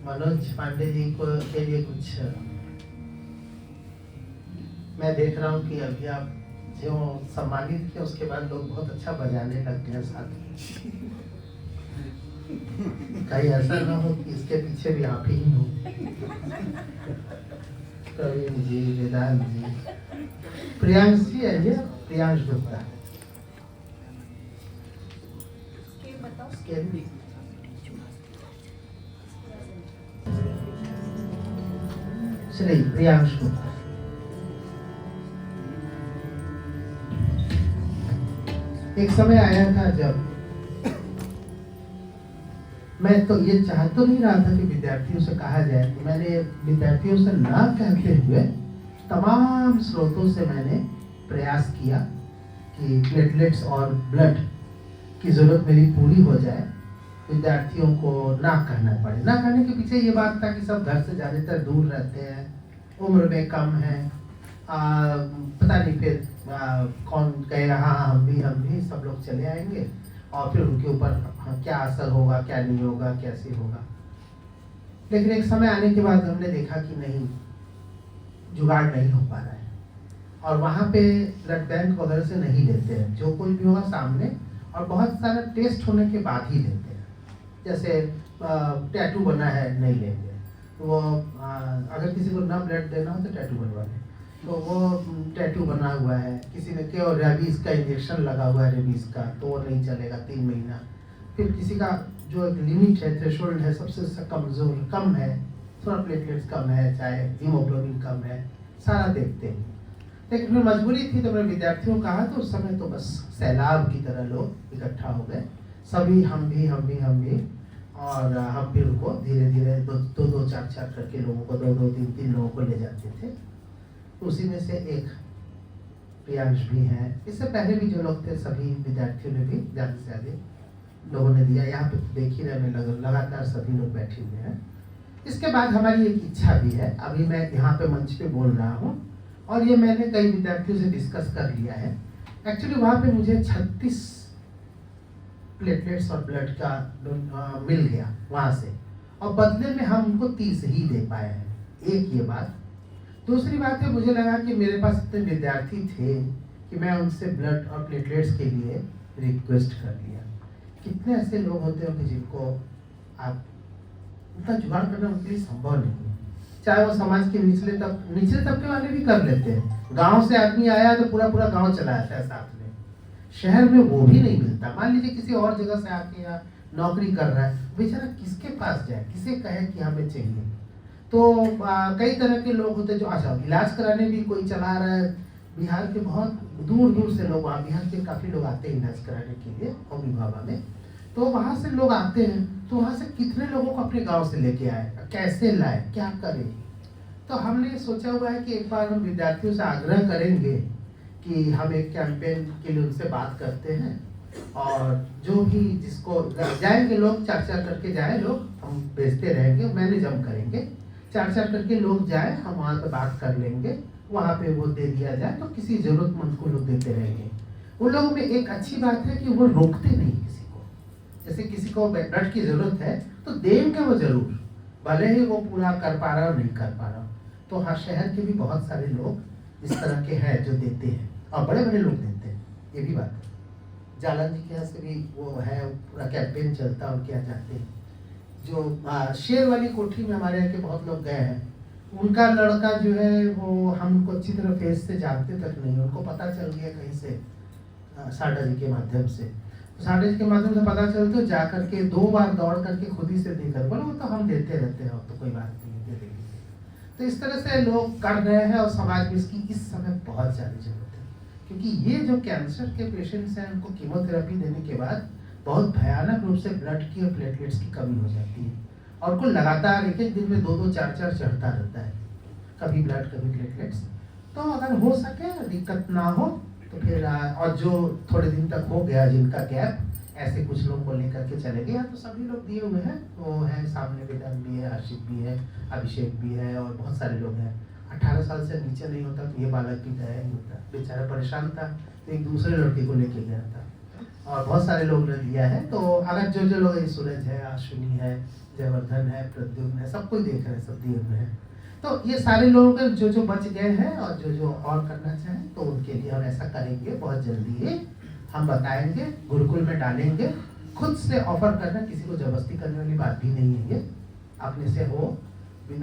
मनोज पांडे जी को के लिए कुछ, मैं देख रहा हूँ कि अभी आप जो सम्मानित किए उसके बाद लोग बहुत अच्छा बजाने लग गए साथ में। कहीं ऐसा ना हो कि इसके पीछे भी आप ही हो। प्रवीण जी, वेदांत जी, प्रियांश जी है ये, प्रियांश गुप्ता। स्केल भी। श्री प्रियांश गुप्ता। एक समय आया था जब मैं तो ये चाह तो नहीं रहा था कि विद्यार्थियों से कहा जाए, तो मैंने विद्यार्थियों से ना कहते हुए तमाम स्रोतों से मैंने प्रयास किया कि प्लेटलेट्स और ब्लड की जरूरत मेरी पूरी हो जाए, विद्यार्थियों को ना कहना पड़े। ना कहने के पीछे ये बात था कि सब घर से ज़्यादातर दूर रहते हैं, उम्र में कम है, पता नहीं फिर कौन कहेगा हाँ हम भी सब लोग चले आएंगे और फिर उनके ऊपर क्या असर होगा, क्या नहीं होगा, कैसे होगा। लेकिन एक समय आने के बाद हमने देखा कि नहीं, जुगाड़ नहीं हो पा रहा है और वहाँ पे ब्लड बैंक वगैरह से नहीं लेते हैं, जो कोई भी होगा सामने, और बहुत सारे टेस्ट होने के बाद ही लेते हैं। जैसे टैटू बना है नहीं लेंगे, वो अगर किसी को ना ब्लड देना हो तो टैटू बनवा लें, तो वो टैटू बना हुआ है, किसी ने क्या रेबीज का इंजेक्शन लगा हुआ है रेबीज का, तो वो नहीं चलेगा 3 महीना। फिर किसी का जो एक लिमिट है, थ्रेशोल्ड है, सबसे कमजोर कम है, थोड़ा प्लेटलेट्स कम है, चाहे हीमोग्लोबिन कम है, सारा देखते हैं। लेकिन फिर मजबूरी थी तो मैंने विद्यार्थियों को कहा, तो उस समय तो बस सैलाब की तरह लोग इकट्ठा हो गए, सभी हम भी, और हम फिर उनको धीरे धीरे 2-2, 4-4 करके लोगों को 2-2, 3-3 लोगों को ले जाते थे। उसी में से एक प्रियांश भी हैं। इससे पहले भी जो लोग थे सभी विद्यार्थियों ने भी ज़्यादा से ज़्यादा लोगों ने दिया। यहाँ पे देख ही रहे, लगातार सभी लोग बैठे हुए हैं। इसके बाद हमारी एक इच्छा भी है, अभी मैं यहाँ पे मंच पे बोल रहा हूँ और ये मैंने कई विद्यार्थियों से डिस्कस कर लिया है। एक्चुअली वहाँ पे मुझे 36 प्लेटलेट्स और ब्लड का मिल गया वहाँ से, और बदले में हम उनको 30 ही दे पाए हैं। एक ये बात। दूसरी बात है, मुझे लगा कि मेरे पास इतने विद्यार्थी थे कि मैं उनसे ब्लड और प्लेटलेट्स के लिए रिक्वेस्ट कर लिया। कितने ऐसे लोग होते हैं कि जिनको आप उनका जुगाड़ करना उनके लिए संभव नहीं है, चाहे वो समाज के निचले तबके वाले भी कर लेते हैं। गांव से आदमी आया तो पूरा गांव चला जाता है साथ में। शहर में वो भी नहीं मिलता। मान लीजिए किसी और जगह से आके या नौकरी कर रहा है, बेचारा किसके पास जाए, किसे कहे कि हमें चाहिए। तो कई तरह के लोग होते हैं जो अच्छा इलाज कराने भी कोई चला रहा है। बिहार के बहुत दूर से लोग, वहाँ बिहार के काफ़ी लोग आते हैं इलाज कराने के लिए होमी भाभा में, तो वहाँ से लोग आते हैं। तो वहाँ से कितने लोगों को अपने गांव से लेके आए, कैसे लाए, क्या करें। तो हमने सोचा हुआ है कि एक बार हम विद्यार्थियों से आग्रह करेंगे कि हम एक कैंपेन के लिए उनसे बात करते हैं, और जो भी जिसको जाएंगे लोग 4-4 करके जाए लोग, हम भेजते रहेंगे, मैनेज हम करेंगे। 4-4 करके लोग जाए, हम वहाँ पे बात कर लेंगे, वहाँ पे वो दे दिया जाए, तो किसी जरूरतमंद को लोग देते रहेंगे। उन लोगों में एक अच्छी बात है कि वो रोकते नहीं किसी को। जैसे किसी को ब्लड की जरूरत है तो देंगे वो जरूर, भले ही वो पूरा कर पा रहा हो नहीं कर पा रहा हो। तो हाँ, शहर के भी बहुत सारे लोग इस तरह के हैं जो देते हैं, और बड़े बड़े लोग देते हैं, ये भी बात है। जालन जी के यहाँ से भी वो है, पूरा कैंपेन चलता है, उनके यहाँ जाते हैं। जो शेर वाली कोठी में हमारे यहाँ के बहुत लोग गए हैं, उनका लड़का जो है वो हमको अच्छी तरह फेस से जानते तक नहीं, उनको पता चल गया कहीं से साडा जी के माध्यम से। साडा जी के माध्यम से पता चल तो जा करके 2 बार दौड़ करके खुद ही से देकर बोला वो तो हम देते रहते हैं, तो कोई बात नहीं, दे देंगे। तो इस तरह से लोग कर रहे हैं, और समाज में इसकी इस समय बहुत ज़्यादा जरूरत है, क्योंकि ये जो कैंसर के पेशेंट्स हैं उनको कीमोथेरेपी देने के बाद बहुत भयानक रूप से ब्लड की और प्लेटलेट्स की कमी हो जाती है, और उनको लगातार एक दिन में 2-2, 4-4 चढ़ता रहता है, कभी ब्लड कभी प्लेटलेट्स। तो अगर हो सके, दिक्कत ना हो तो फिर और जो थोड़े दिन तक हो गया जिनका गैप, ऐसे कुछ लोग को लेकर के चले गए। तो सभी लोग दिए हुए हैं, वो है सामने, वेदांत भी है, हर्षित भी है, अभिषेक भी है, और बहुत सारे लोग हैं। 18 साल से नीचे नहीं होता तो ये बालक भी तय नहीं होता। बेचारा परेशान था तो एक दूसरे लड़के को लेके गया था, और बहुत सारे लोग ने दिया है। तो अगर जो जो लोग, सूरज है, अश्विनी है, जयवर्धन है, प्रद्युम्न है, सब कोई देख रहे हैं, सब दिए हुए हैं। तो ये सारे लोग जो जो बच गए हैं और जो जो और करना चाहें तो उनके लिए हम ऐसा करेंगे बहुत जल्दी ही, हम बताएंगे, गुरुकुल में डालेंगे। खुद से ऑफर करना, किसी को जबरदस्ती करने वाली बात भी नहीं है, ये अपने से हो,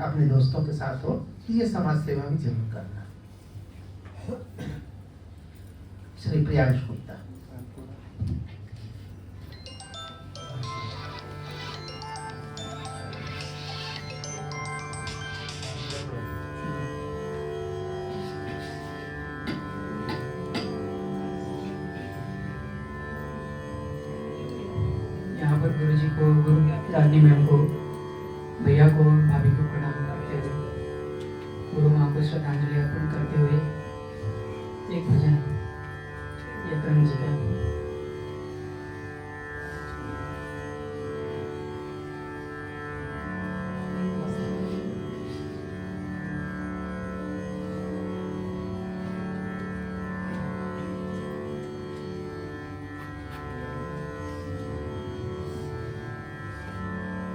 अपने दोस्तों के साथ हो, कि ये समाज सेवा भी जरूर करना। श्री प्रियांश गुप्ता। यहाँ पर गुरु जी को, गुरु रानी मैम को, भैया को, भाभी को प्रणाम करते हुए, गुरु माँ को श्रद्धांजलि अर्पण करते हुए एक भजन ये करण जी का।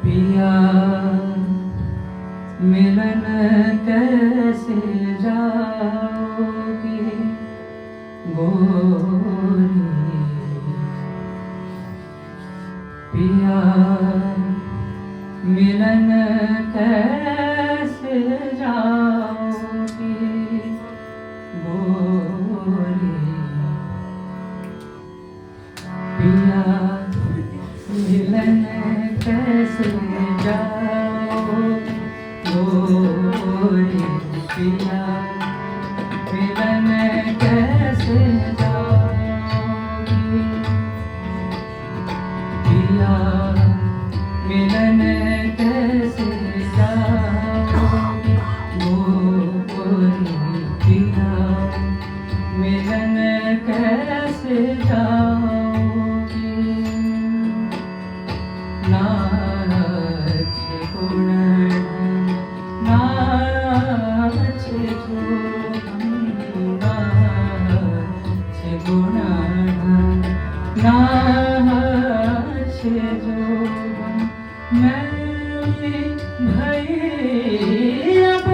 पिया मिलन कैसे जाओगे गोरी, पिया मिलन कैसे जाओगे गोरी, पिया मिलन कैसे जाओ गोरी, पिया मिलन कैसे जाओगी, पिया मिलन कैसे जाओगी गोरी, पिया मिलन कैसे जाओगी। नाच गुण नाच जोगम, नाच गुण नाच जोगम, मैं भई अब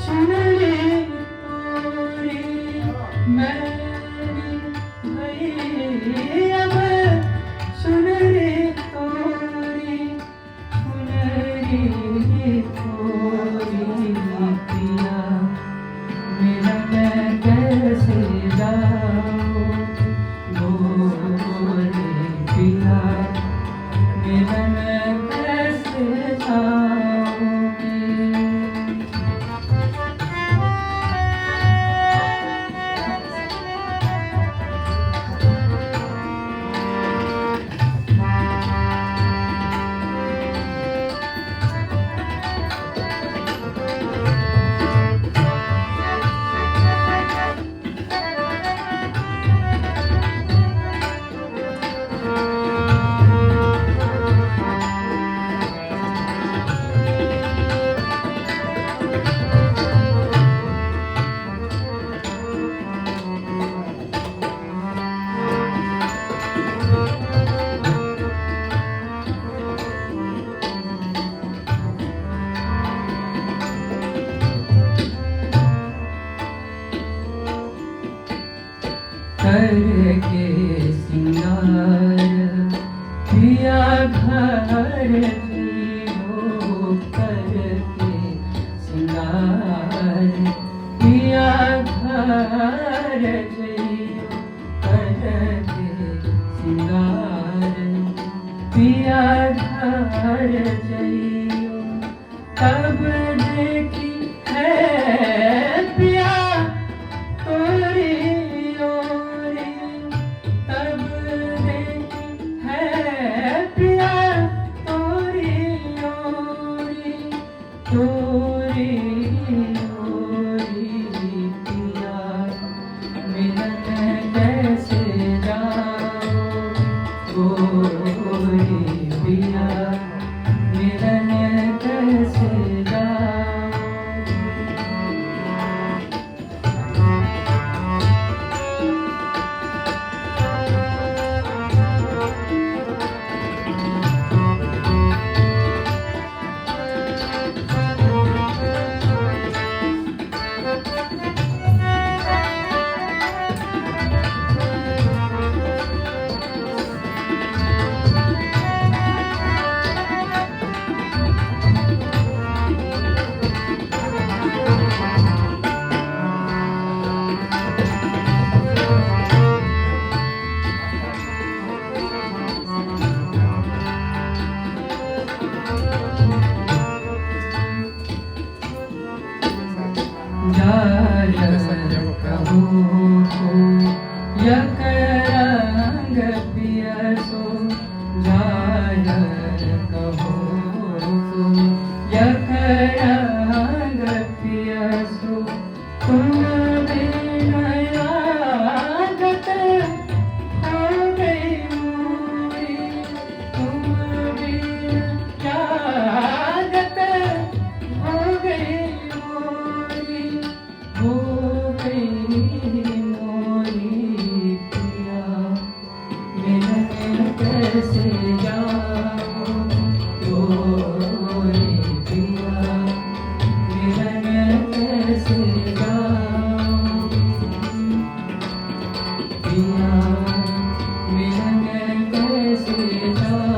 चुनरी तोरी, मैं भई अब चुनरी तोरी, चुनरी तोरी, पिया मिलन कैसे जाओ गोरी, पिया मिलन कैसे जाओगी। करके सिंगार पिया घर जियो, करके सिंगार पिया घर जियो, करके सिंगार पिया घर जियो, तब देखी है पिया तोरी ओरी, तब देखी है पिया तोरी ओरी, तोरी ओरी, पिया मिलन कैसे जाओ गोरी, पिया मिलन कैसे जाओ। पियसो जागर कहो तुम यखरंग पियसो तुम बिन आदत हो गई मोरी तुम बिन आदत हो गई मोरी हो गई मोरी पिया मिलन कैसे जाऊं मोरी पिया मिलन कैसे जाऊं पिया मिलन कैसे जाऊं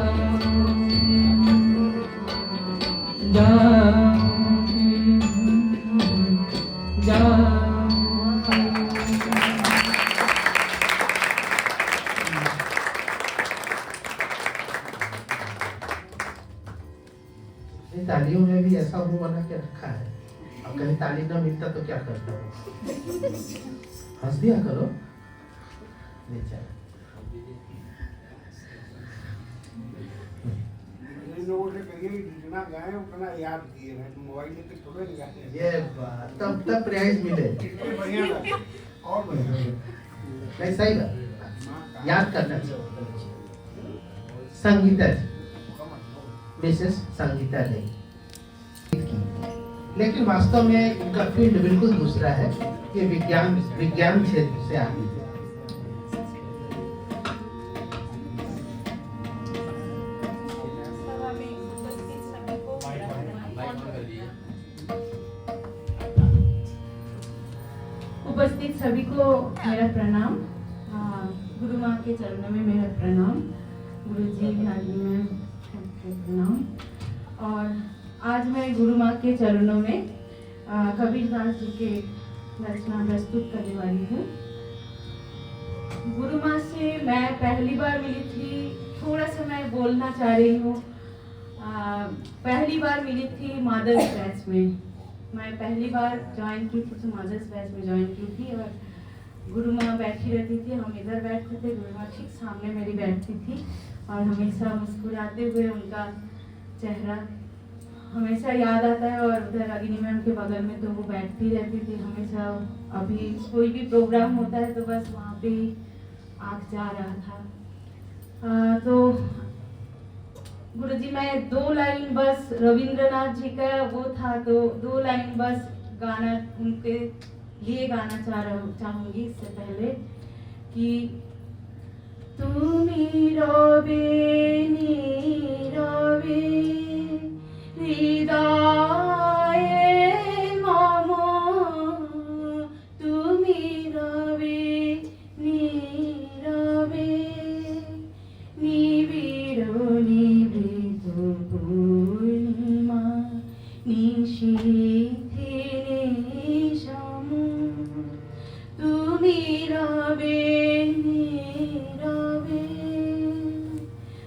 इन तालियों में भी ऐसा मुंह बना के रखा है। अब कहीं ताली ना मिलता तो क्या करता? हंस दिया करो। बेचारा। इन लोगों से कहिए कि जितना गाएं उतना याद किए हैं, तो मोबाइल में तो थोड़े नहीं गाते हैं। ये बात तब प्राइज मिले। इससे बढ़िया था, और बढ़िया। नहीं सही बात। याद करना चाहिए। संगीता जी, मिसेस संगीता जी, लेकिन वास्तव में इनका फील्ड बिल्कुल दूसरा है। ये विज्ञान क्षेत्र से आती है। उपस्थित सभी को मेरा प्रणाम। गुरु माँ के चरणों में मेरा प्रणाम। गुरु जी नानी में प्रणाम। और आज मैं गुरु माँ के चरणों में कबीरदास जी के रचना प्रस्तुत करने वाली हूँ। गुरु माँ से मैं पहली बार मिली थी। थोड़ा सा मैं बोलना चाह रही हूँ। पहली बार मिली थी मादर्स बैच में। मैं पहली बार ज्वाइन की थी तो मादर्स बैच में ज्वाइन की थी। और गुरु माँ बैठी रहती थी, हम इधर बैठते थे, गुरु माँ ठीक सामने मेरी बैठती थी और हमेशा मुस्कुराते हुए उनका चेहरा हमेशा याद आता है। और उधर अग्नि मैम के बगल में तो वो बैठती रहती थी हमेशा। अभी कोई भी प्रोग्राम होता है तो बस वहाँ पे ही आँख जा रहा था। तो गुरुजी मैं 2 लाइन बस रविंद्रनाथ जी का वो था, तो 2 लाइन बस गाना उनके लिए गाना चाहूंगी इससे पहले कि तुमी रोबे नीरवे हृदय मम तुमी रवे नीरवे निबिड़ निवृत पूर्णिमा निशीथे निशम तुमी रवे नीरवे।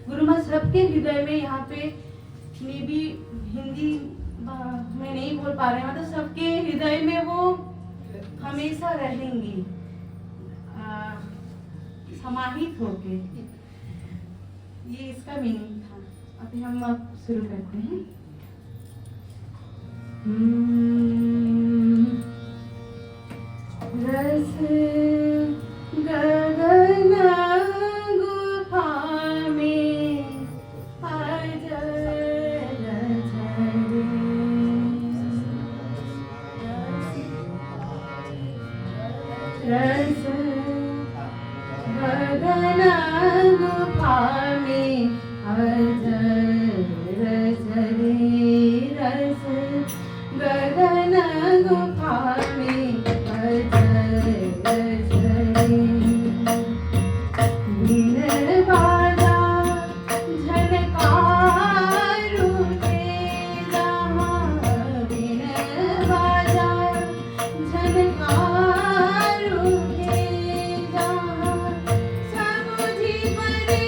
गुरु माँ सबके हृदय में यहाँ पे निबी हिंदी में नहीं बोल पा रहे हैं, तो सबके हृदय में वो हमेशा रहेंगी समाहित होके। ये इसका मीनिंग था। अभी हम अब शुरू करते हैं। रस गगन गुफा में अजर झरे रस गगन गुफा में अजर झरे रस गगन गुफा में अजर झरे बिन बाजा झनकारू के जहाँ बिन बाजा झनकारू के जहाँ समुझी परे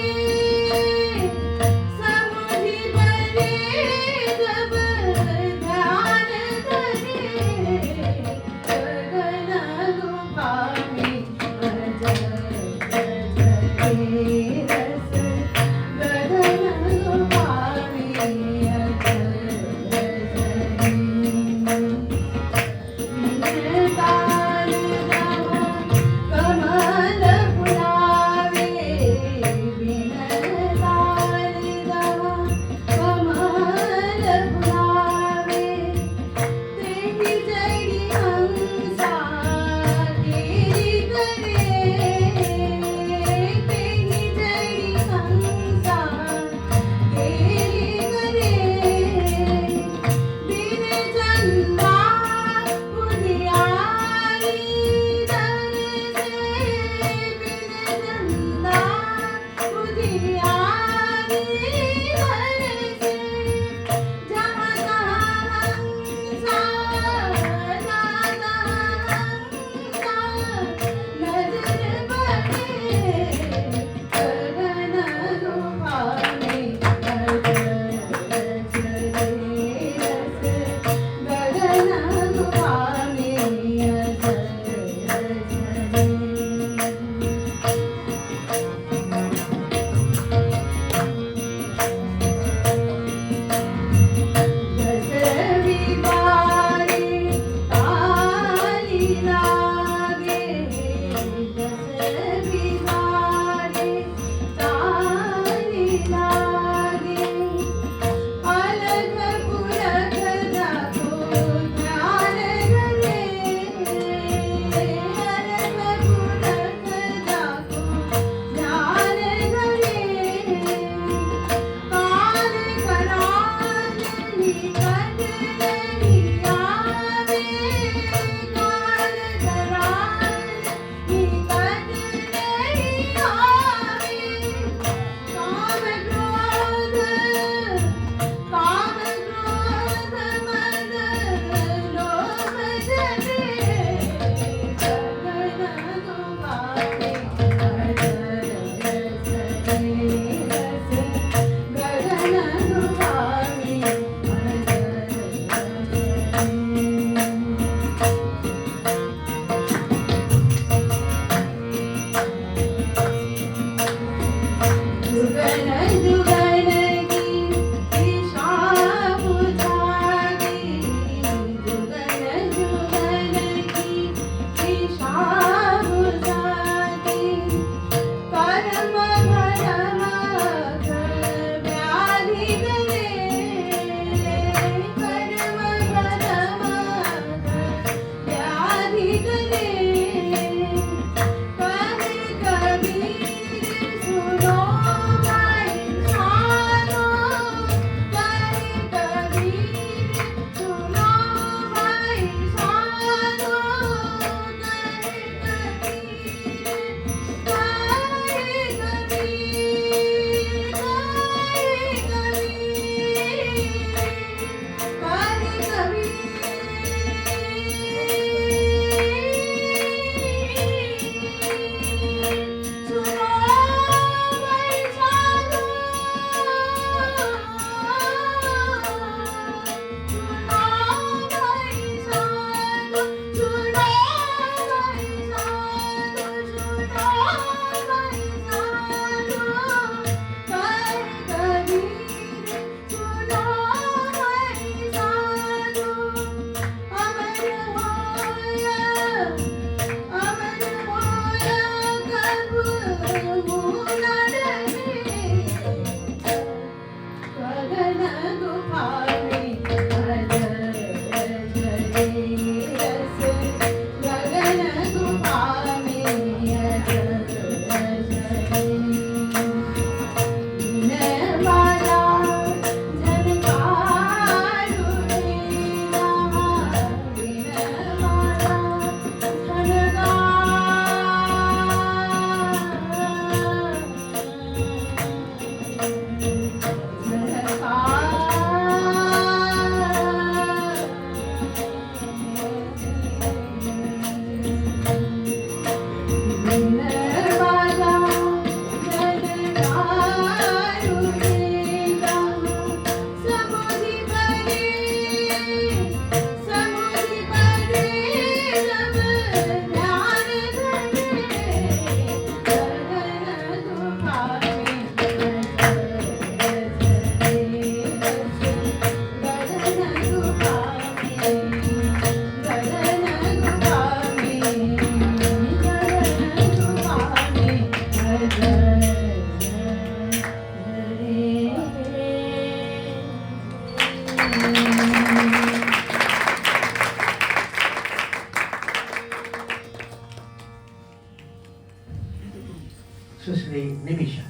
सुश्री निमिषा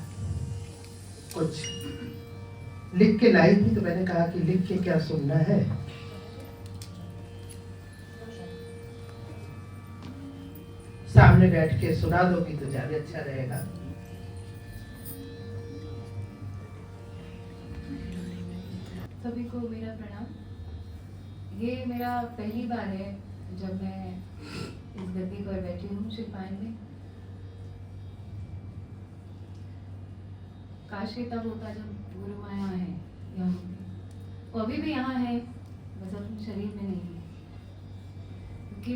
कुछ लिख के लाई थी, तो मैंने कहा कि लिख के क्या सुनना है। सामने बैठ के सुना दोगी तो ज्यादा अच्छा रहेगा। सभी को मेरा प्रणाम। ये मेरा पहली बार है जब मैं इस गद्दी पर बैठी हूँ शिल्पायन में। काश ये तब होता जब गुरु माँ यहाँ है, यहाँ होती। वो अभी भी यहाँ है, बस अपने शरीर में नहीं है, क्योंकि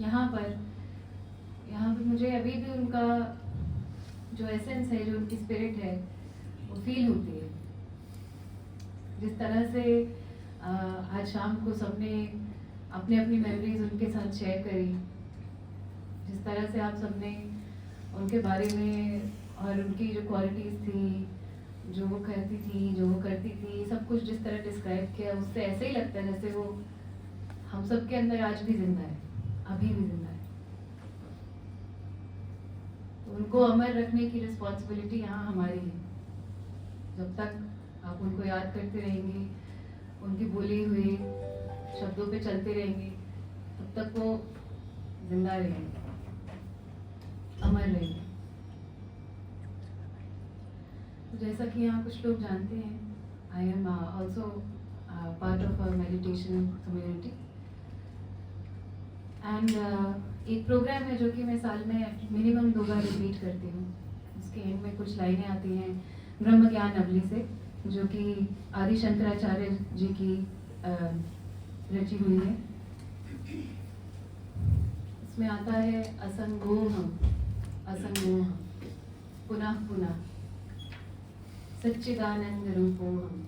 यहाँ पर मुझे अभी भी उनका जो एसेंस है, जो उनकी स्पिरिट है, वो फील होती है। जिस तरह से आज शाम को सबने अपनी अपनी मेमोरीज उनके साथ शेयर करी, जिस तरह से आप सबने उनके बारे में और उनकी जो क्वालिटीज़ थी, जो वो करती थी, जो वो करती थी, सब कुछ जिस तरह डिस्क्राइब किया, उससे ऐसे ही लगता है जैसे वो हम सब के अंदर आज भी जिंदा है, अभी भी जिंदा है। तो उनको अमर रखने की रिस्पॉन्सिबिलिटी यहाँ हमारी है। जब तक आप उनको याद करते रहेंगे, उनकी बोली हुई शब्दों पे चलते रहेंगे, तब तक वो जिंदा रहेंगे, अमर रहेंगे। तो जैसा कि यहाँ कुछ लोग जानते हैं, I am also part of a meditation community and एक प्रोग्राम है जो कि मैं साल में मिनिमम 2 बार रिपीट करती हूँ। उसके एंड में कुछ लाइनें आती हैं ब्रह्म ज्ञान अवली से, जो कि आदि शंकराचार्य जी की रची हुई है। इसमें आता है असंगोहम असंगोहम पुनः पुनः सच्चिदानंद रूपोहम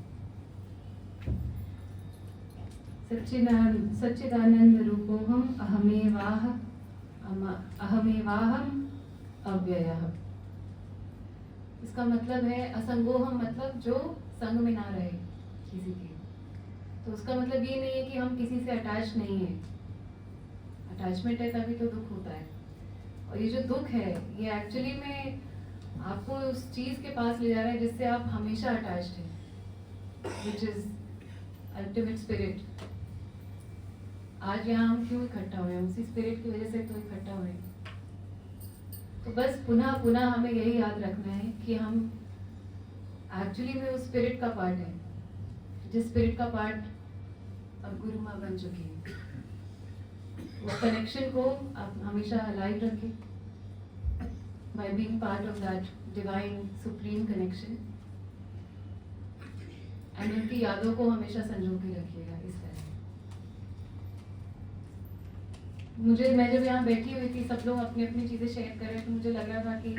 सच्चिदानंद रूपोहम अहमेवाहम अव्ययः। इसका मतलब है असंगोहम, मतलब जो संग में ना रहे किसी के। तो उसका मतलब ये नहीं है कि हम किसी से अटैच नहीं है। अटैचमेंट है तभी तो दुख होता है, और ये जो दुख है ये एक्चुअली में आपको उस चीज के पास ले जा रहा है जिससे आप हमेशा अटैच्ड हैं, विच इज अल्टीमेट स्पिरिट। आज यहाँ हम क्यों इकट्ठा हुए हैं? उसी स्पिरिट की वजह से तो इकट्ठा हुए हैं। तो बस पुनः पुनः हमें यही याद रखना है कि हम एक्चुअली में उस स्पिरिट का पार्ट है, जिस स्पिरिट का पार्ट अब गुरु माँ बन चुकी है। उस कनेक्शन को आप हमेशा अलाइव रखें by being part of that divine supreme connection, and उनकी यादों को हमेशा संजो के रखिएगा। इस तरह मैं जब यहाँ बैठी हुई थी, सब लोग अपनी अपनी चीजें शेयर कर रहे थे, तो मुझे लग रहा था कि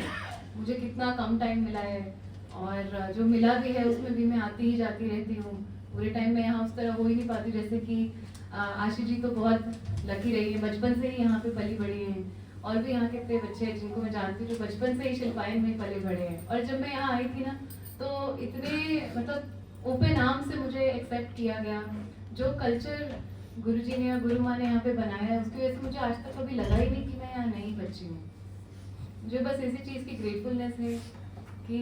मुझे कितना कम टाइम मिला है, और जो मिला भी है उसमें भी मैं आती ही जाती रहती हूँ। पूरे टाइम में यहाँ उस तरह हो ही नहीं पाती। जैसे कि आशी जी तो बहुत लकी रही है, बचपन से ही यहाँ पे पली बड़ी है, और भी यहाँ कितने बच्चे हैं जिनको मैं जानती हूँ जो बचपन से ही शिल्पायन में पले बड़े हैं। और जब मैं यहाँ आई थी ना, तो इतने मतलब ओपन आर्म से मुझे एक्सेप्ट किया गया। जो कल्चर गुरुजी ने या गुरु माँ ने यहाँ पे बनाया है, उसकी वजह से मुझे आज तक कभी लगा ही नहीं कि मैं यहाँ नई बच्ची हूँ। मुझे बस इसी चीज़ की ग्रेटफुलनेस है कि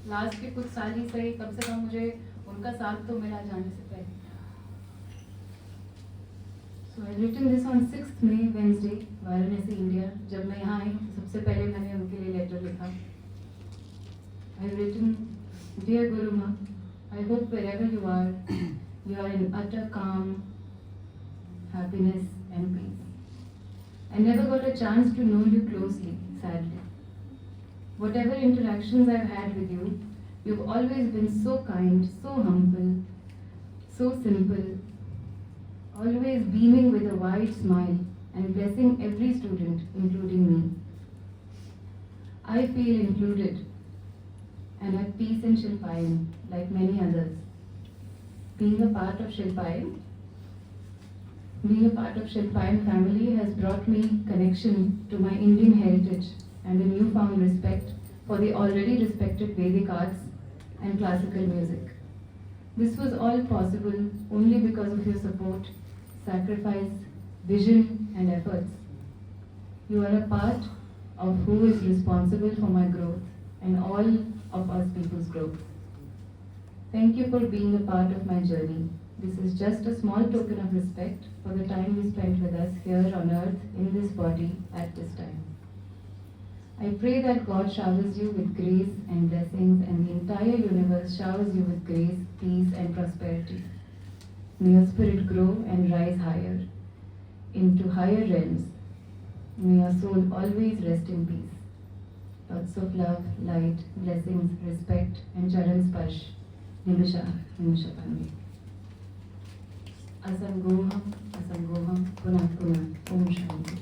लास्ट के कुछ साल ही सही, कम से कम मुझे उनका साथ तो मिला जाने से पहले। So I've written this on 6th May, Wednesday, Varanasi, India. जब मैं यहाँ आई तो सबसे पहले मैंने उनके लिए लेटर लिखा। I've written, Dear Guru Ma, I hope wherever you are in utter calm, happiness and peace. I never got a chance to know you closely, sadly. Whatever interactions I've had with you, you've always been so kind, so humble, so simple, always beaming with a wide smile and blessing every student, including me. I feel included and at peace in Shilpayan, like many others. Being a part of Shilpayan family has brought me connection to my Indian heritage and a newfound respect for the already respected Vedic arts and classical music. This was all possible only because of your support, sacrifice, vision and efforts. You are a part of who is responsible for my growth and all of us people's growth. Thank you for being a part of my journey. This is just a small token of respect for the time you spent with us here on earth in this body at this time. I pray that God showers you with grace and blessings, and the entire universe showers you with grace, peace, and prosperity. May your spirit grow and rise higher, into higher realms. May your soul always rest in peace. Lots of love, light, blessings, respect, and charan sparsh. Nimisha Pandey. Asangoham, Punah Punah, Om Shanti.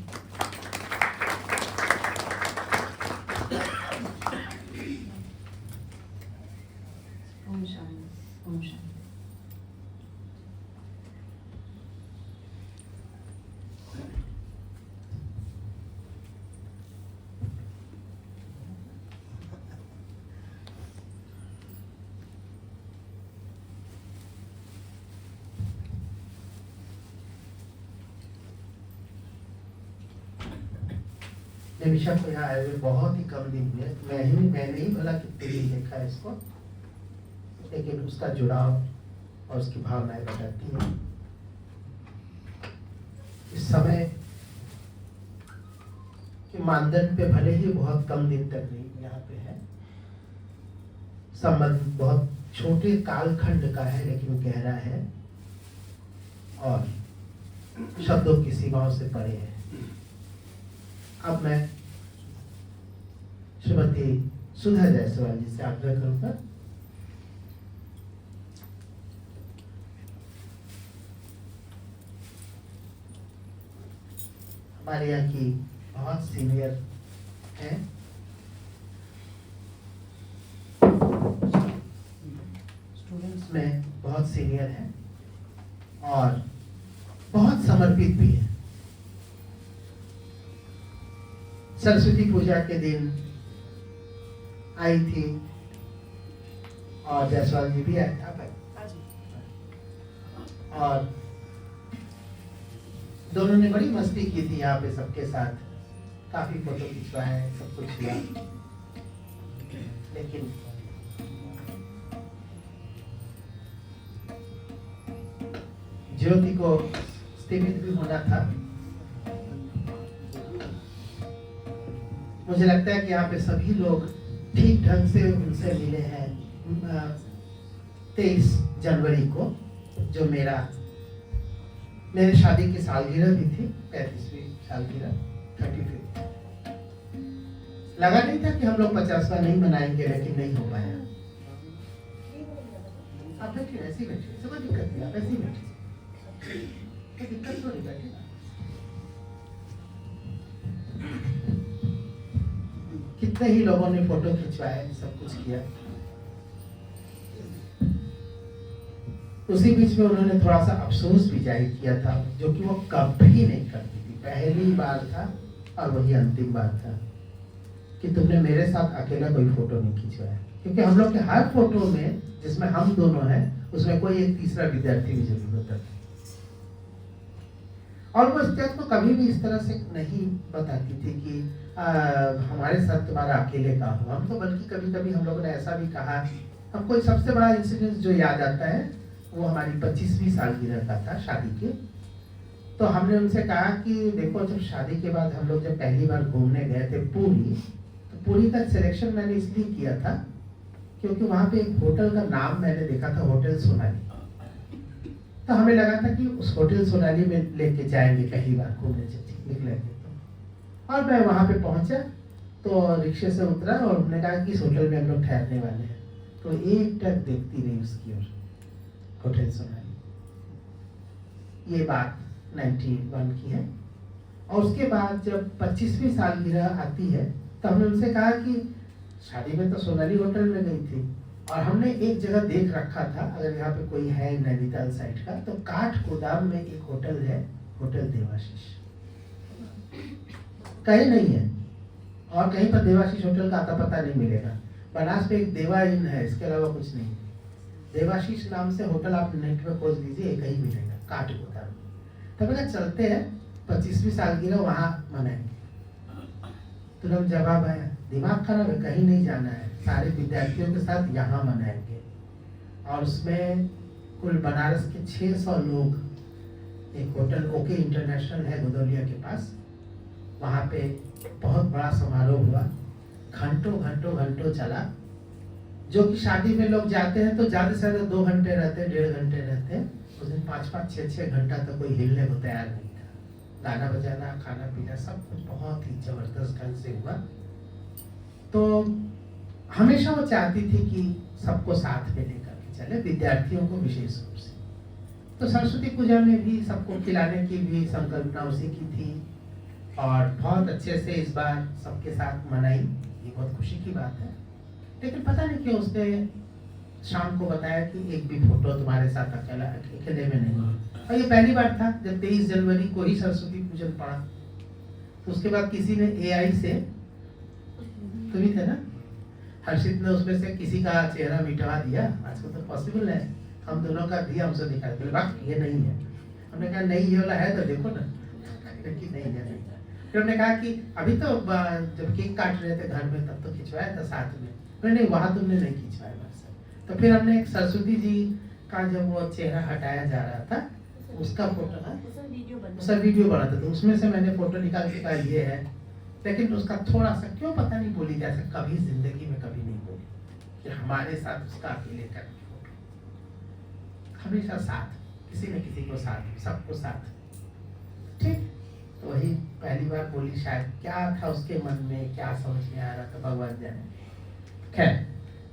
Om Shanti, Om Shanti. Nimisha को यहाँ आए हुए बहुत ही कम दिन हुए। मैंने ही भला कितने दिन देखा है इसको, लेकिन उसका जुड़ाव और उसकी भावनाएं बताती हैं। इस समय के मानदंड पे भले ही बहुत कम दिन तक नहीं यहाँ पे है, संबंध बहुत छोटे कालखंड का है, लेकिन गहरा है और शब्दों की सीमाओं से परे है। अब मैं श्रीमती सुधा जायसवाल जी से आग्रह करूंगा। हमारे यहाँ की बहुत सीनियर हैं, स्टूडेंट्स में बहुत सीनियर हैं और बहुत समर्पित भी है। सरस्वती पूजा के दिन आई थी और जायसवाल जी भी आए थे, और दोनों ने बड़ी मस्ती की थी यहाँ पे सबके साथ, काफी फोटो खिंचवाए, सब कुछ किया। लेकिन ज्योति को स्थिमित भी होना था। मुझे लगता है कि यहाँ पे सभी लोग ठीक ढंग से उनसे मिले हैं 23 जनवरी को, जो मेरे शादी की सालगिरह भी थी, 35वीं सालगिरह, 35। लगा नहीं था कि हम लोग 50वां नहीं मनाएंगे, लेकिन नहीं हो पाया। आप बैठिए, ऐसी बैठिए, कोई दिक्कत नहीं, आप ऐसी बैठिए, कोई दिक्कत तो नहीं, बैठिए। कितने ही लोगों ने फोटो खिंचवाए, सब कुछ किया। उसी बीच में उन्होंने थोड़ा सा अफसोस भी जाहिर किया था, जो कि वो कभी नहीं करती थी। पहली बार था और वही अंतिम बार था कि तुमने मेरे साथ अकेला कोई फोटो नहीं खिंचवाया, क्योंकि हम लोग के हर फोटो में जिसमें हम दोनों हैं, उसमें कोई एक तीसरा विद्यार्थी भी जरूर होता था। और वो इस को कभी भी इस तरह से नहीं बताती थी कि हमारे साथ तुम्हारा अकेले का हो। हम तो बल्कि कभी कभी हम लोगों ने ऐसा भी कहा, हमको सबसे बड़ा इंसिडेंट जो याद आता है वो हमारी 25वीं सालगिरह का था शादी के। तो हमने उनसे कहा कि देखो, जब शादी के बाद हम लोग जब पहली बार घूमने गए थे पुरी, तो पुरी का सिलेक्शन मैंने इसलिए किया था क्योंकि वहाँ पे एक होटल का नाम मैंने देखा था, होटल सोनाली। तो हमें लगा था कि उस होटल सोनाली में लेके जाएंगे पहली बार घूमने जब निकलेंगे तो। और मैं वहाँ पे पहुँचा तो रिक्शे से उतरा और उन्होंने कहा कि इस होटल में हम लोग ठहरने वाले हैं। तो एक टक देखती रही उसकी ओर, होटल सोनाली। ये बात 91 की है। और उसके बाद जब 25वीं सालगिरह आती है तो हमने उनसे कहा कि शादी में तो सोनाली होटल में गई थी, और हमने एक जगह देख रखा था, अगर यहाँ पे कोई है नैनीताल साइड का, तो काठ गोदाम में एक होटल है, होटल देवाशीष। कहीं नहीं है और कहीं पर देवाशीष होटल का आता पता नहीं मिलेगा। बनास पे एक देवा इन है, इसके अलावा कुछ नहीं। देवाशीष नाम से होटल आप नेट में खोज लीजिए, एक ही मिलेगा काठ गोदाम। तो मैंने चलते हैं 25वीं सालगिरह वहाँ मनाएंगे। तुरंत जवाब आया, दिमाग खराब है, कहीं नहीं जाना है, सारे विद्यार्थियों के साथ यहाँ मनाएंगे। और उसमें कुल बनारस के 600 लोग, एक होटल ओके इंटरनेशनल है गोदौलिया के पास, वहाँ पे बहुत बड़ा समारोह हुआ। घंटों घंटों घंटों चला। जो कि शादी में लोग जाते हैं तो ज्यादा से ज्यादा 2 घंटे रहते हैं, 1.5 घंटे रहते हैं। उस दिन 5-5, 6-6 घंटा तक कोई हिलने को तैयार नहीं था। गाना बजाना, खाना पीना सब कुछ बहुत ही जबरदस्त ढंग से हुआ। तो हमेशा वो चाहती थी कि सबको साथ में लेकर के चले, विद्यार्थियों को विशेष रूप से। तो सरस्वती पूजा में भी सबको खिलाने की भी संकल्पना उसी की थी और बहुत अच्छे से इस बार सबके साथ मनाई। ये बहुत खुशी की बात है। लेकिन पता नहीं क्यों उसने शाम को बताया कि एक भी फोटो तुम्हारे साथ अकेले में नहीं। और ये पहली बार था जब 23 जनवरी को ही सरस्वती पूजन पड़ा। तो उसके बाद किसी ने AI से, तुम ही थे ना, हर्षित ने उसमें से किसी का चेहरा मिटवा दिया। आजकल तो पॉसिबल है, हम दोनों का भी हमसे दिखाई, बोले वाह ये नहीं है। हमने कहा नहीं ये वाला है तो देखो ना, कि नहीं है। फिर हमने कहा कि अभी तो जब केक काट रहे थे घर में तब तो खिंचवाया था साथ में। नहीं वहां तुमने नहीं खिंचवाया बस। तो फिर हमने एक सरस्वती जी का जब वो चेहरा हटाया जा रहा था उसका फोटो, उसका वीडियो बना था, तो उसमें से मैंने फोटो निकाल के कहा ये है। लेकिन उसका थोड़ा सा क्यों पता नहीं बोली, जैसे कभी जिंदगी में कभी नहीं बोली कि हमारे साथ उसका अकेले का फोटो। हमेशा साथ, किसी न किसी को साथ, सबको साथ। ठीक, तो वही पहली बार बोली। शायद क्या था उसके मन में, क्या समझ में आ रहा था भगवान जाने। खैर,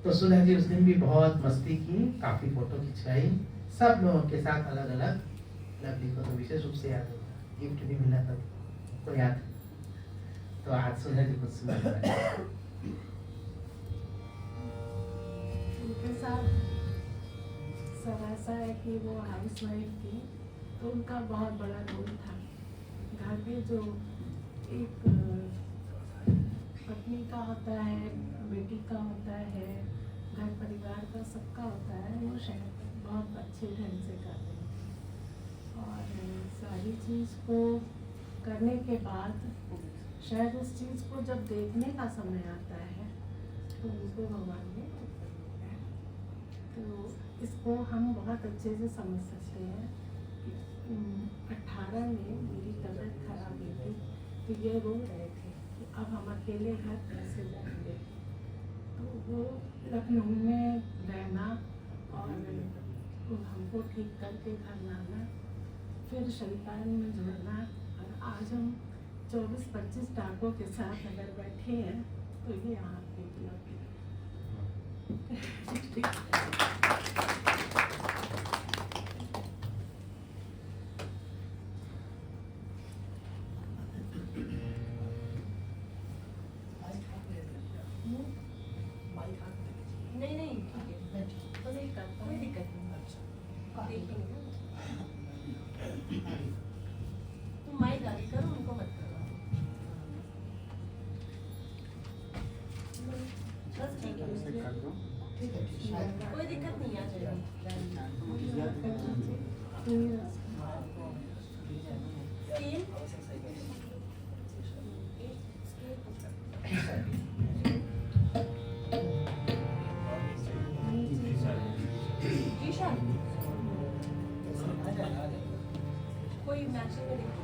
तो सुधा जी उस दिन भी बहुत मस्ती की, काफी फोटो खिंचवाई सब लोगों के साथ अलग अलग। लवली को तो विशेष रूप से याद होता, गिफ्ट भी मिला था तो याद। तो आज सुधा जी कुछ सुना उनके साथ सब ऐसा है कि वो हाउस वाइफ थी तो उनका बहुत बड़ा रोल था। घर में जो एक पत्नी का होता है, बेटी का होता है, घर परिवार का सबका होता है, वो शायद बहुत अच्छे ढंग से करते हैं। और सारी चीज़ को करने के बाद शायद उस चीज़ को जब देखने का समय आता है तो उनको भगवान ने, तो इसको हम बहुत अच्छे से समझ सकते हैं। 18 में मेरी तबीयत खराब हुई थी तो ये रो रहे थे कि अब हम अकेले घर कैसे जाएंगे। तो वो लखनऊ में रहना और हमको ठीक करके घर लाना, फिर शैतान में जुड़ना, और आज हम 24-25 डाकों के साथ अगर बैठे हैं तो ये आपके उपलब्धि नहीं ठीक है, तो नहीं करता, कोई दिक्कत नहीं। देखेंगे तुम माइक आगे करो, उनको मत करो। बस ठीक है, कोई दिक्कत नहीं आ कोई मैचिंग में देखो।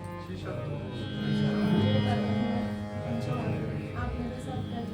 आप मेरे साथ कर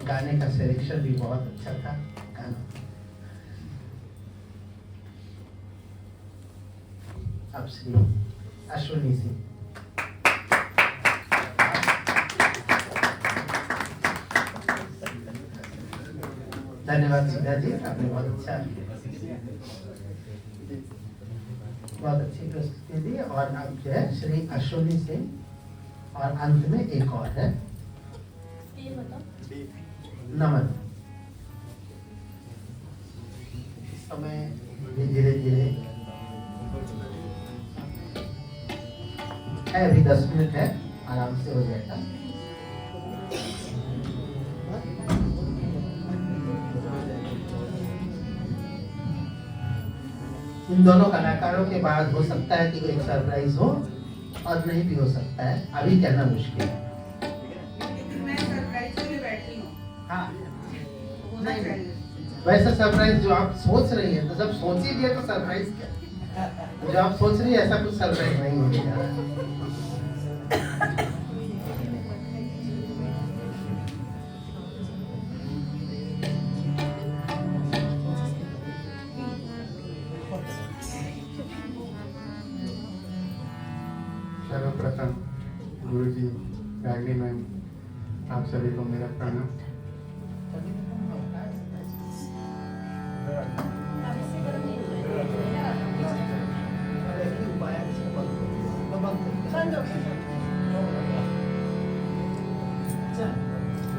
गाने का सिलेक्शन भी बहुत अच्छा था गाना। अब श्री अश्विनी सिंह। धन्यवाद सीधा जी, आपने बहुत अच्छी प्रस्तुति दी। और अब जो है श्री अश्विनी सिंह और अंत में एक और है नमन। इस समय धीरे धीरे है, अभी 10 मिनट है, आराम से हो जाएगा। इन दोनों कलाकारों के बाद हो सकता है कि एक सरप्राइज हो और नहीं भी हो सकता है, अभी कहना मुश्किल है। मैं सरप्राइज के लिए बैठी हूँ। हाँ, होना चाहिए। वैसा सरप्राइज जो आप सोच रही है, तो जब सोच ही लिया तो सरप्राइज क्या? जो आप सोच रही है ऐसा कुछ सरप्राइज नहीं होने जा रहा। सर्वप्रथम गुरु जी, रागिनी मैम, आप सभी को मेरा प्रणाम।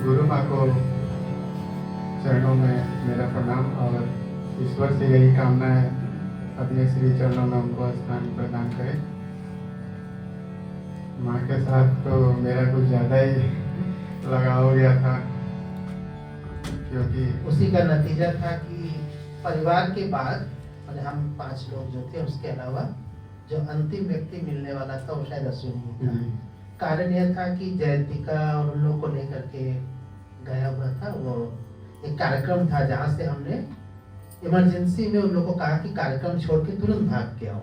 गुरु माँ को चरणों में मेरा प्रणाम और ईश्वर से यही कामना है अपने श्री चरणों में उनको स्थान प्रदान करें। माँ के साथ तो मेरा कुछ ज़्यादा ही लगाव हो गया था, क्योंकि उसी का नतीजा था कि परिवार के बाद मतलब हम 5 लोग जो थे, उसके अलावा जो अंतिम व्यक्ति मिलने वाला था वो शायद अश्विनी था। कारण यह था कि जयंतिका और उन लोगों को लेकर के गया हुआ था। वो एक कार्यक्रम था जहाँ से हमने इमरजेंसी में उन लोगों को कहा कि कार्यक्रम छोड़ के तुरंत भाग के आओ,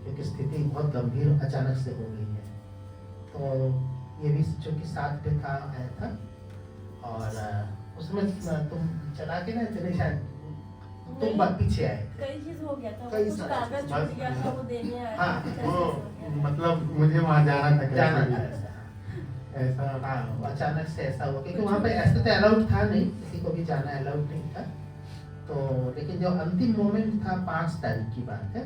क्योंकि स्थिति बहुत गंभीर अचानक से हो गई है। तो ये भी चूँकि साथ में था, आया था और उसमें तुम चला के ना चले, शायद तुम पीछे आए थे। कई चीज हो गया था, कई कुछ सारा कागज चीज, छूट गया था, वो देने आया हाँ, था। वो मतलब मुझे वहाँ जाना था, जाना कैसे था भी। ऐसा। ऐसा हाँ, अचानक से ऐसा हुआ क्योंकि वहाँ पे ऐसे तो अलाउड था नहीं, किसी को भी जाना अलाउड नहीं था। तो लेकिन जो अंतिम मोमेंट था 5 तारीख की बात है,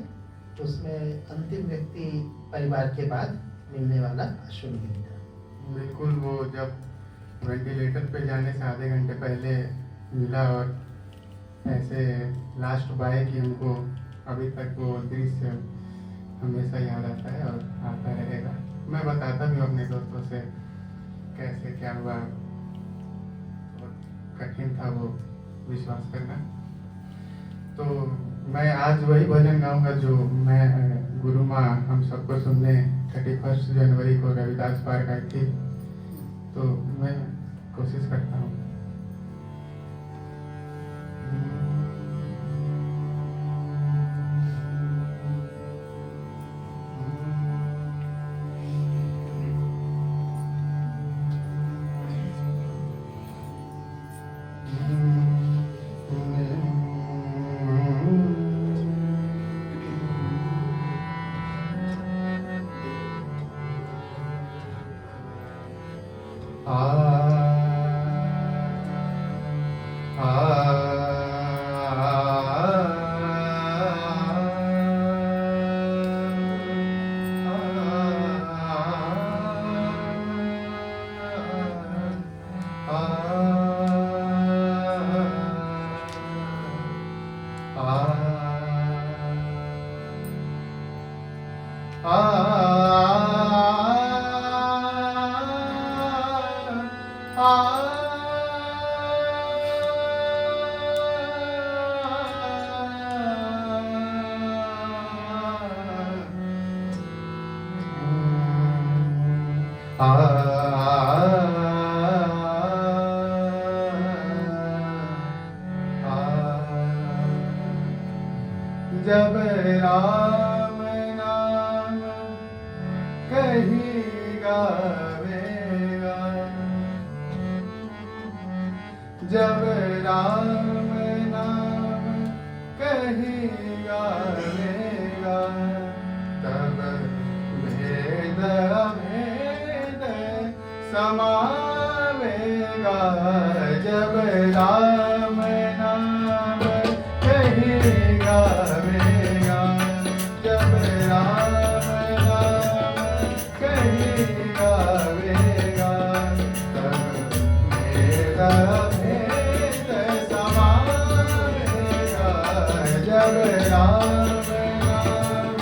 तो उसमें अंतिम व्यक्ति परिवार के बाद मिलने वाला अश्वनी था। बिल्कुल, वो जब वेंटिलेटर पे जाने से आधे घंटे पहले मिला और ऐसे लास्ट बाय की हमको अभी तक वो दृश्य हमेशा याद आता है और आता रहेगा। मैं बताता भी हूँ अपने दोस्तों से कैसे क्या हुआ, और कठिन था वो विश्वास करना। तो मैं आज वही भजन गाऊंगा जो मैं गुरु माँ हम सबको सुनने 31 जनवरी को रविदास पार्क आई थी, तो मैं कोशिश करता हूँ। जब राम नाम कहीं गावेगा, जब राम नाम कहीं गावेगा, तब भेद अभेद समावेगा। जब राम नाम कहीं गावेगा, जब राम नाम कहीं गावेगा, तब भेद अभेद समावेगा। जब राम नाम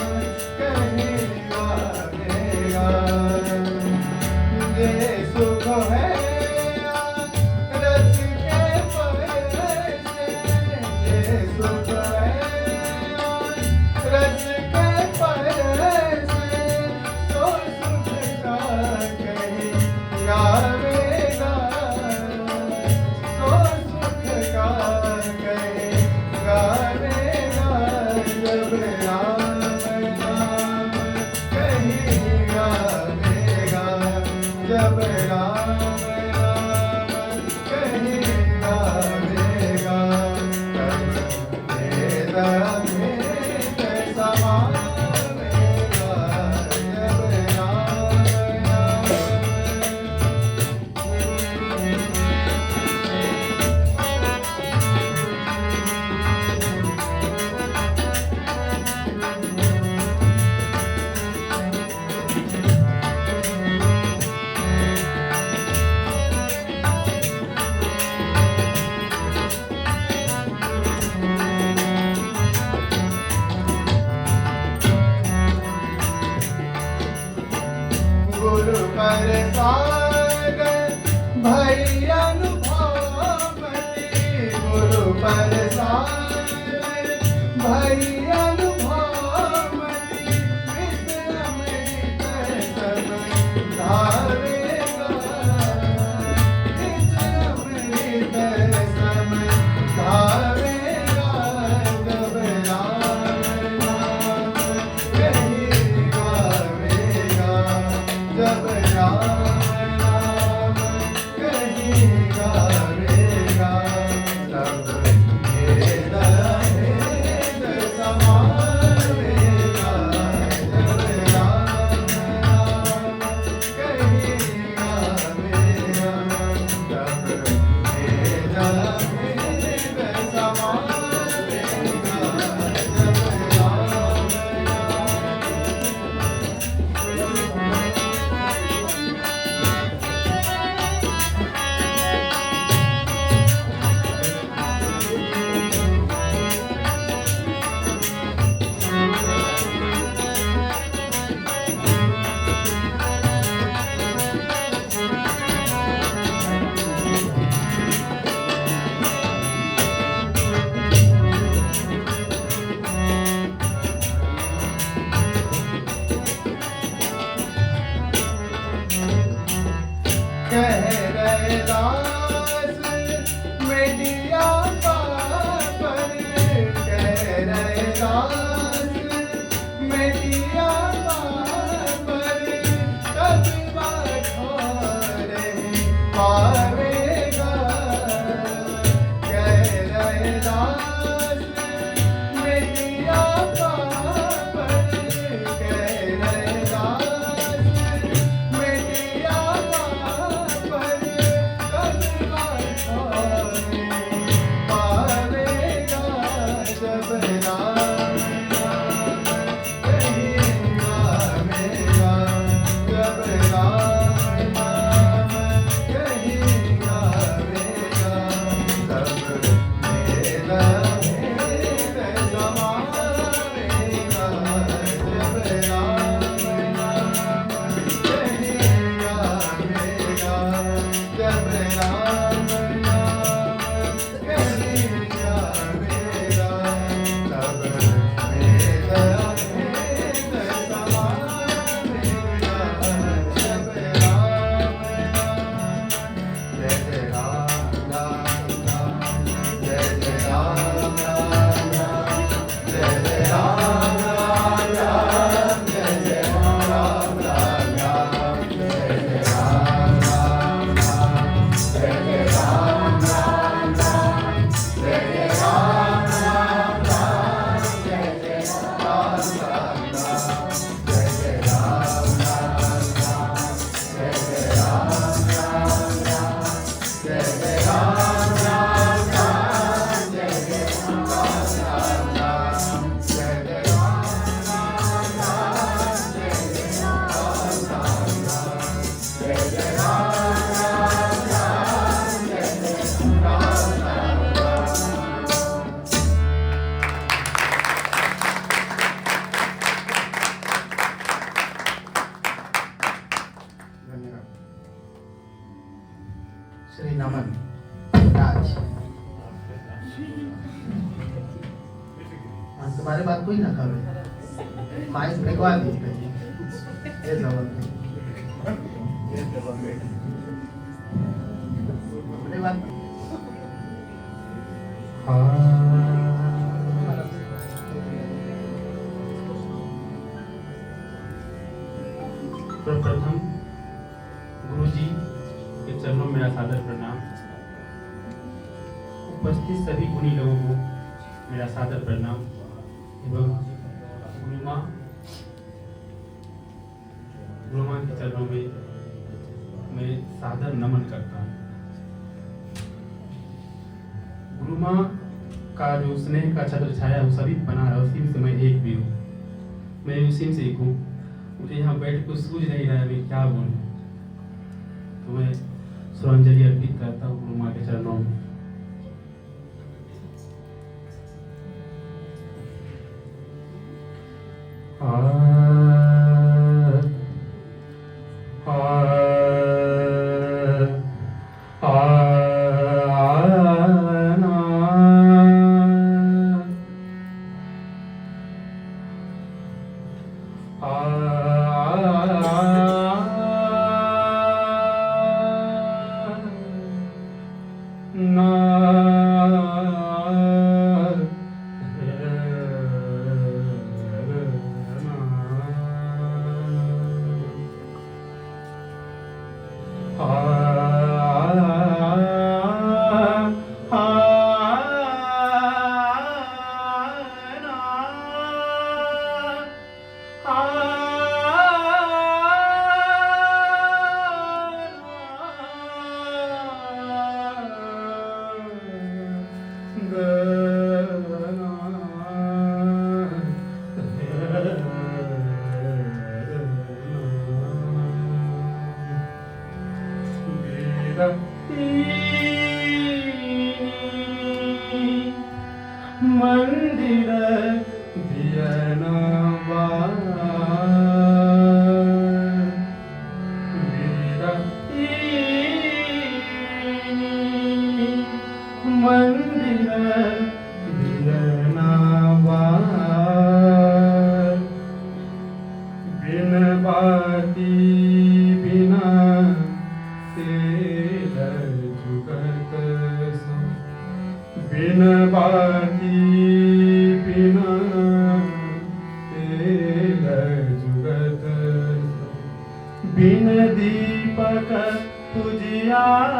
कहीं गावेगा, ये सुख है रस के परसे, ये सुख है रस के परसे, तो सुख का कहीं गावेगा, तो सुख का कहीं गावेगा। जब राम नाम कहीं गावेगा, जब राम नाम कहीं गावेगा, तब भेद अभेद समावेगा। जब राम नाम गुरु प्रसाद भई अनुभवमति, गुरु प्रसाद भई अनुभवमति, विश्रामित सब धावेगा, विश्रामित सब धावेगा। जब राम नाम कहीं गावेगा, जब राम नाम कहीं गावेगा, तब भेद अभेद समावेगा। जब राम नाम कहीं गावेगा, तब भेद अभेद समावेगा। जब राम नाम पावेगा कह रहे दास मिटिया पापर कह रहे दास मिटिया पापर कलवार पावे पावेगा जब राम नाम कहीं आवेगा जब राम नाम कहीं आवेगा तब मेरा भेद समावेगा जब राम नाम कहीं आवेगा जब राम नाम कहीं आवेगा तब मेरा भेद समावेगा जब राम जय जय राम राम राम जय जय राम राम राम जय जय राम राम राम जय जय राम राम राम जय जय राम राम राम जय जय राम राम राम जय जय राम राम राम जय जय राम राम राम जय जय राम राम राम जय जय राम राम राम जय जय राम राम राम जय जय राम राम राम जय जय राम राम राम जय जय राम राम राम जय जय राम राम राम जय जय राम राम राम धन्यवाद श्री नमन राज हाँ, तुम्हारे बात कोई ना करे माइक भिजवा दी ये जवाब अपने बात सर्वप्रथम गुरु जी के चरणों में मेरा सादर प्रणाम। उपस्थित सभी गुणी लोगों को मेरा सादर प्रणाम एवं गुरु माँ के चरणों में मैं सादर नमन करता हूँ। गुरु माँ का जो स्नेह का छत्र छाया वो सभी बना रहा है, उसी से मैं एक भी हूँ। मैं उसी से एक हूँ। मुझे यहाँ बैठ कुछ सूझ नहीं रहा है मैं क्या बोलूँ, तो मैं श्रद्धांजलि अर्पित करता हूँ गुरु माँ के चरणों में। मंदिर बिन बाती बिना तेल जुगत बिन दीपक उजियार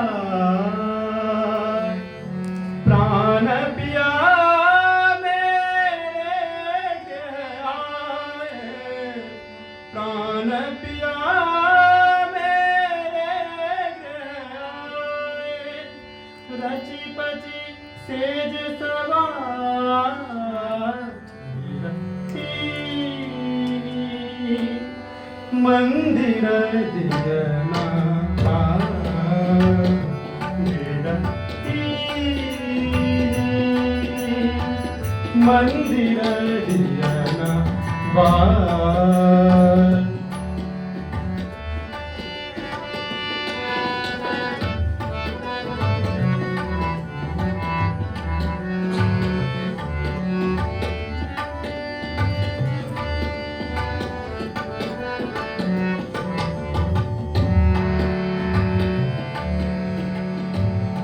प्राण पिया मेरे के आए प्राण पिया मेरे के आए रची पची सेज सवार मंदिर दियना मंदिर दियना बार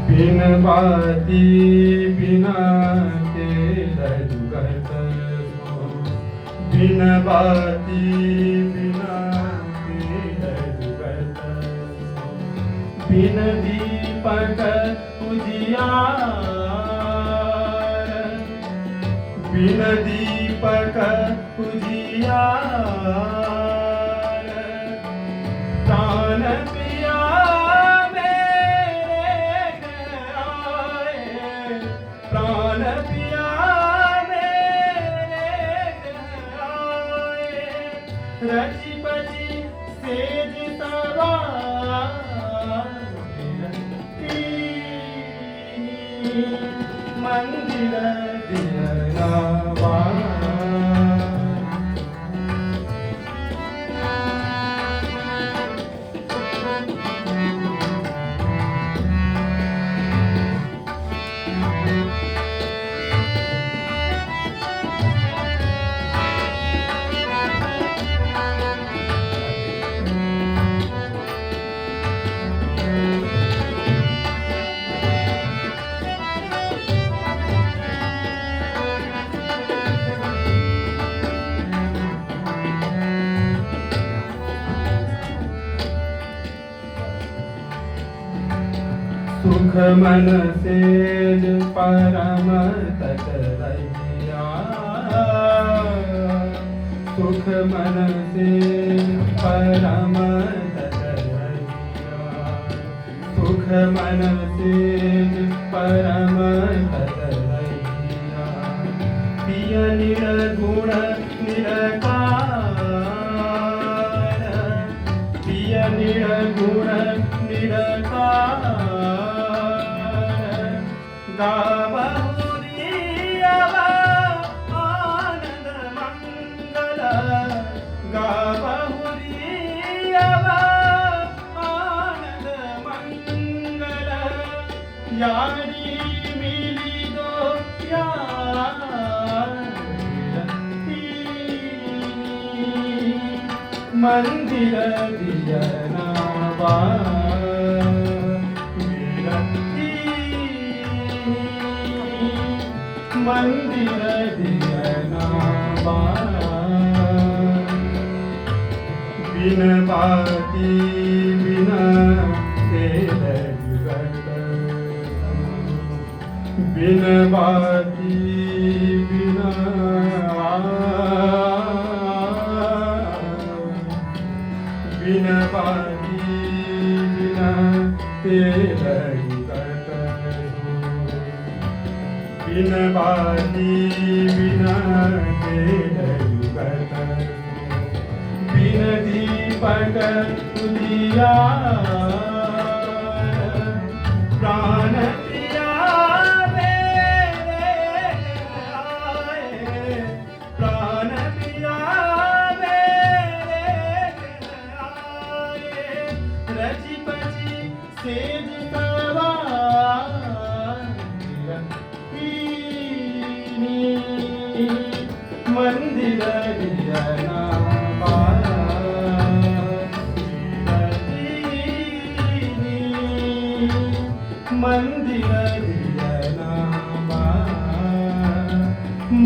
बिन बाती बिना तेरा जुगत हो बिन बाती बिना तेरा जुगत हो बिन दीपक उजियार बिन दीपक उजियार प्राण पिया प्राण पिया मेरे आए रची पची सेज सवार मंदिर दियना बार सुख मन सेज परम तक रहिया सुख मन सेज परम तक रहिया सुख मन सेज परम तक रहिया पिय निर्गुण निरकार पिय निर्गुण निरकार गावहुरियव आनंद मंगल गावहुरियव आनंद मंगल यारी मिली दो यार मंदिर दियना बार मंदिर दियना बार बिन बाती बिना तेरे जुगत बिन बाती बिना बिन बाती बिना तेरे जुगत बिन बाती बिना तेरे जुगत बिन दीपक उजियार प्राण पिया मेरे आए प्राण पिया मेरे आए रची पची सेज सवार मंदिर दियना मंदिर दियना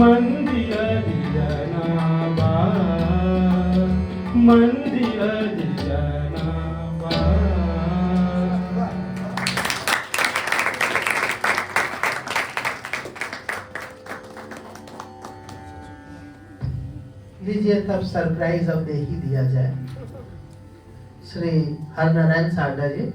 मंदिर दियना मंदिर दियना लीजिए तब सरप्राइज अब दे ही दिया जाए। श्री हरनारायण सारदा जी।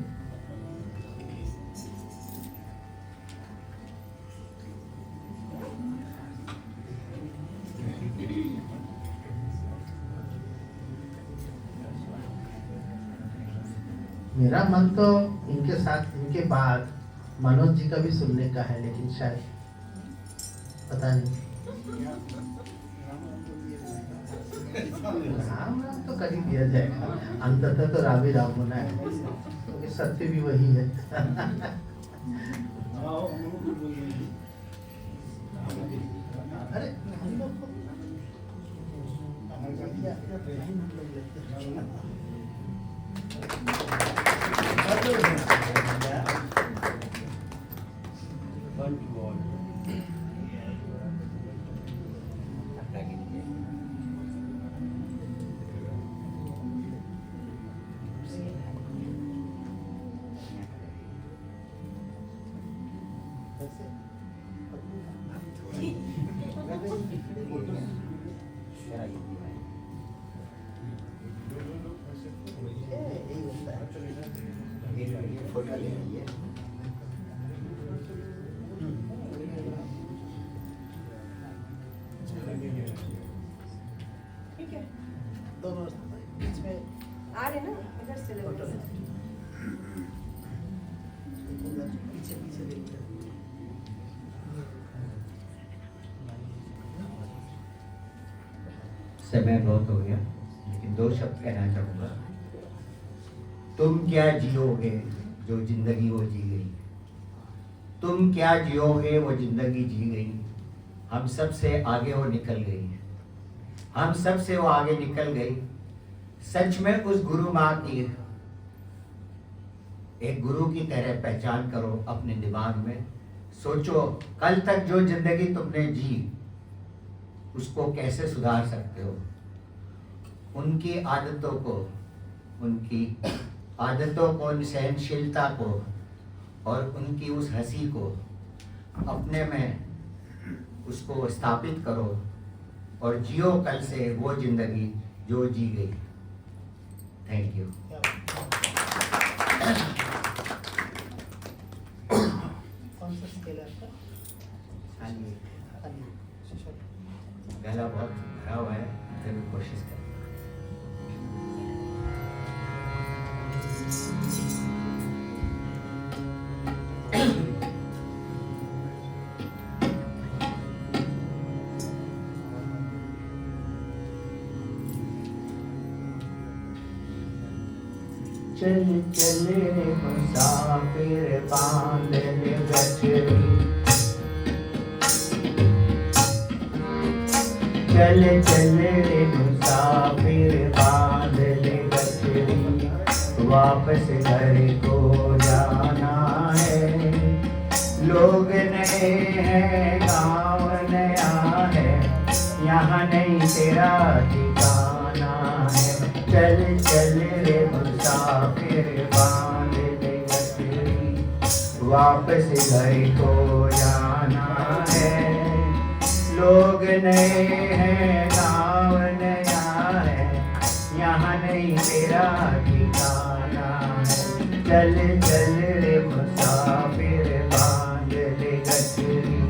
मेरा मन तो इनके साथ इनके बाद मनोज जी का भी सुनने का है, लेकिन शायद पता नहीं। राम राम तो कर ही दिया जाएगा, अंततः तो राम ही राम होना है, क्योंकि सत्य भी वही है। अरे हम लोग को ठीक है दोनों बीच में आ रहे ना इधर से ले पीछे पीछे देखते हैं। समय बहुत हो गया, लेकिन 2 शब्द कहना चाहूँगा। तुम क्या जियोगे जो जिंदगी वो जी गई, तुम क्या जियोगे वो जिंदगी जी गई, हम सब से आगे वो निकल गई, हम सब से वो आगे निकल गई। सच में उस गुरु माँ की एक गुरु की तरह पहचान करो अपने दिमाग में। सोचो कल तक जो जिंदगी तुमने जी उसको कैसे सुधार सकते हो। उनकी आदतों को, उनकी सहनशीलता को और उनकी उस हंसी को अपने में उसको स्थापित करो और जियो कल से वो जिंदगी जो जी गई। Thank you. कौन सा स्केल है आपका? गला बहुत भरा हुआ है, फिर भी कोशिश करें। चल चले मुसाफिर बांध ले गठरी, चल चले मुसाफिर बांध ले गठरी, वापस घर को जाना है। लोग नए हैं, गाँव नया है, यहाँ नहीं तेरा ठिकाना है। चल चल रे मुसाफिर बांध ले गठरी, वापस घर को जाना है। लोग नए हैं, गाँव नया है, यहाँ नहीं तेरा ठिकाना है। चल चल रे मुसाफिर बांध ले गठरी।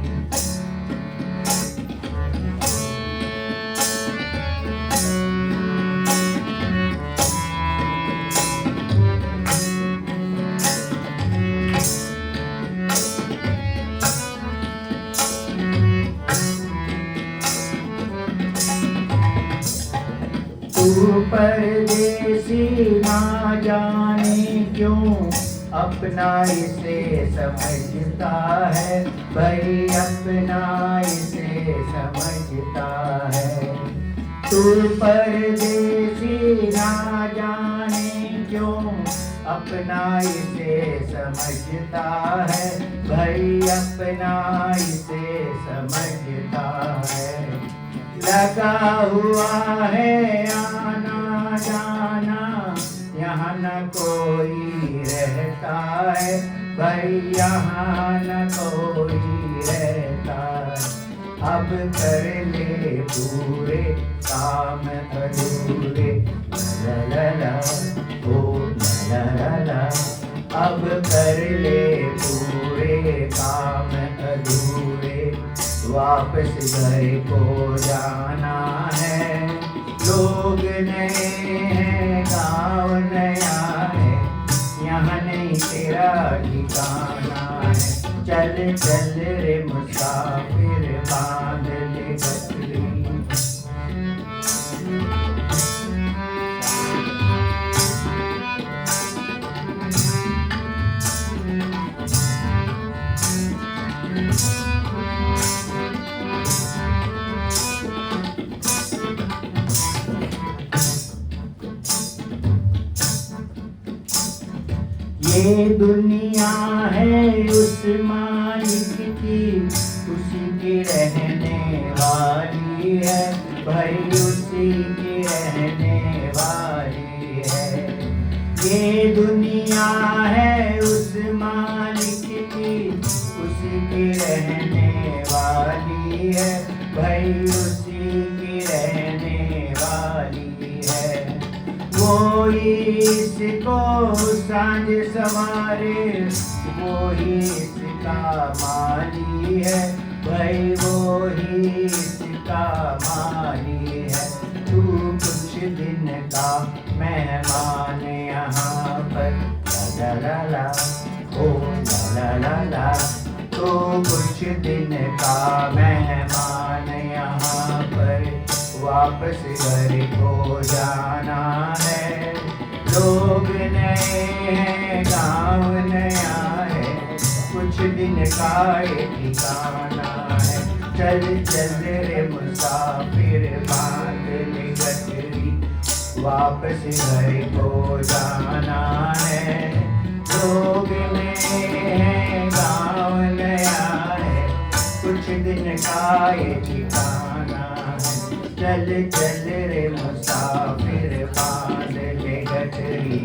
तू परदेसी ना जाने क्यों अपना इसे समझता है, भाई अपना इसे समझता है। तू परदेसी ना जाने क्यों अपना इसे समझता है, भाई अपना इसे समझता है। लगा हुआ है आना जाना, यहाँ न कोई रहता है, भाई यहाँ न कोई रहता है। अब कर ले पूरे काम अधूरे, ला ला ला ओ ला ला ला। अब कर ले पूरे काम अधूरे, वापस घर को जाना है। लोग नए हैं, गाँव नया है, यहाँ नहीं तेरा ठिकाना है। चल चल रे मुसाफिर, बांध ले गठरी। ये दुनिया है उस मालिक की, उसी की रहने वाली है भाई, उसी की रहने वाली है। ये दुनिया है उस मालिक की, उसी की रहने वाली है भाई, उसी की रहने वाली है। वो इसको सांझ सवारे, वो ही इसका माली है भाई, वो ही इसका माली है। तू कुछ दिन का मेहमान यहाँ पर, ला ला ला ओ ला ला ला। तो कुछ दिन का मेहमान यहाँ पर, वापस घर को जाना है। लोग नए हैं, गाँव नया है, कुछ दिन का ये ठिकाना है। चल चल रे मुसाफिर, बांध ले गठरी, वापस घर को जाना है। लोग नए हैं, गाँव नया है, कुछ दिन का ये ठिकाना है। चल चल रे मुसाफिर, बांध ले गठरी।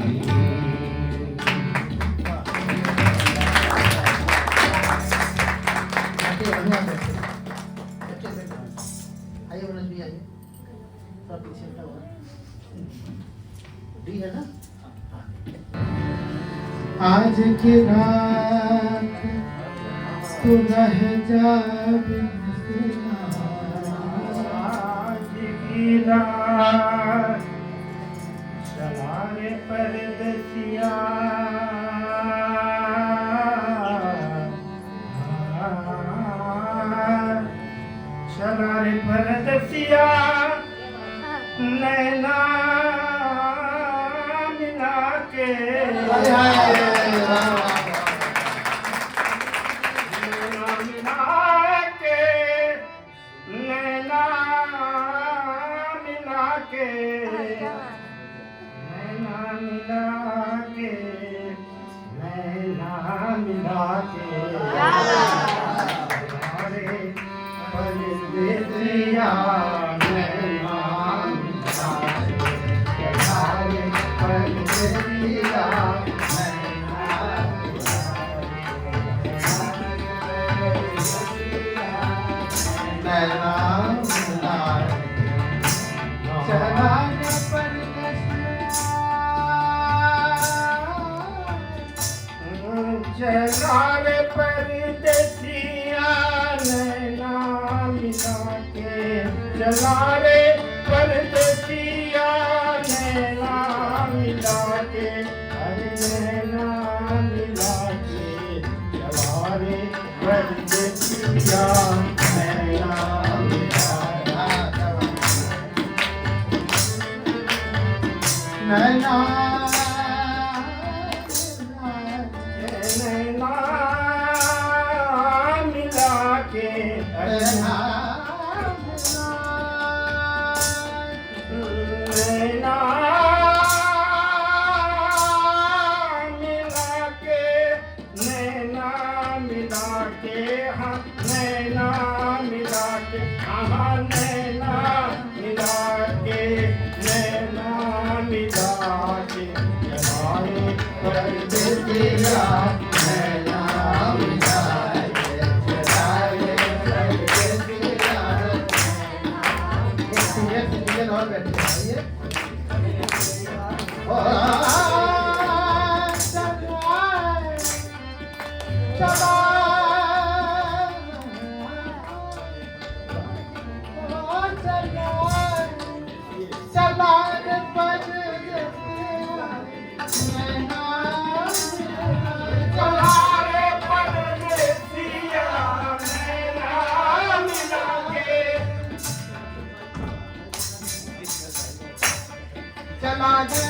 आइए मनोज भी आइए, थोड़ा पीछे हटा हुआ डी है ना। आज की रात तू रह जा चला रे परदेसिया, चला रे परदेसिया, नैना मिला के, नैना मिला के, नैना मिला के, नैना मिला के, नैना मिला के। अरे परदेसिया, नैना मिला के, अरे परदेसिया, नैना चला रे परदेसिया, नैना मिला के, चला रे परदेसिया, नैना मिला के, अरे नैना मिला के, चला रे परदेसिया, नैना मिला नैना नैना मिला के, नैना मिला के, नैना मिला के, हाँ नैना मिला के, हाँ नैना मिला के, नैना मिला के, हमारे परदेसिया, नैना मिला के, हमारे परदेसिया, चला चला रे परदेसिया नैना मिला के चला दे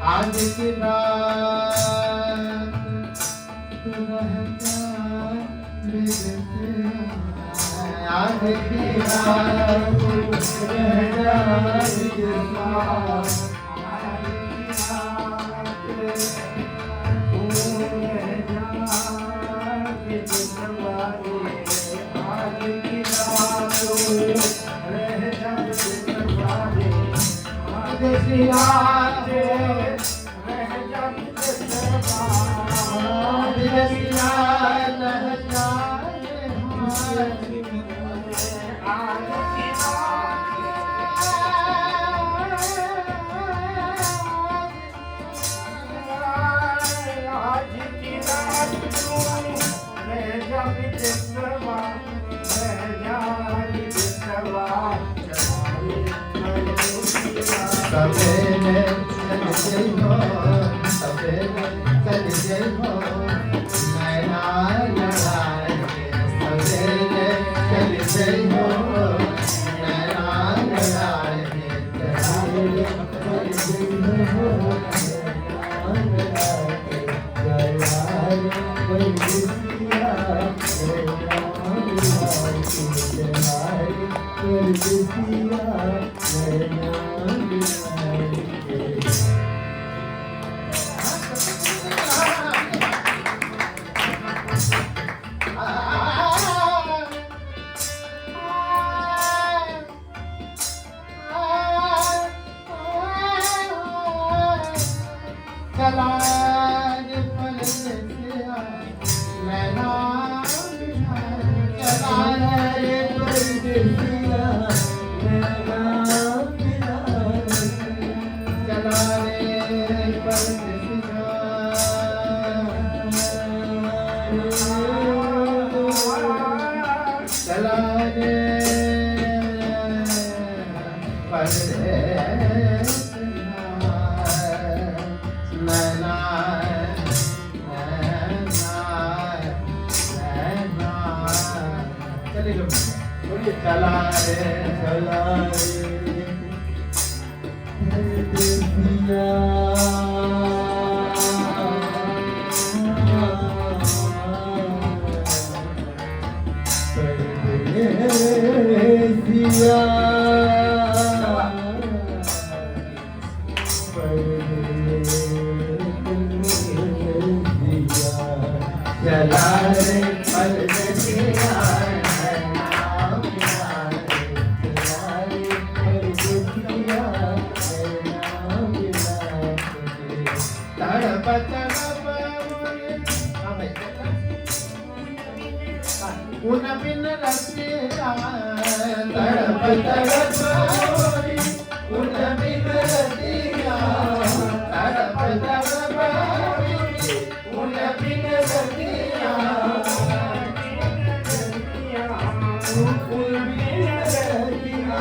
आज की रात तू रहता मेरे से आज की रात तू रहता मेरे सवेरे चल हो सवेरे चल हो नैना लड़ाए सवेरे चल हो नैना लड़ाए उन बिन रतिया तड़प तड़प मोरी, उन बिन रतिया तड़प तड़प मोरी, उन बिन रतिया उन बिन रतिया।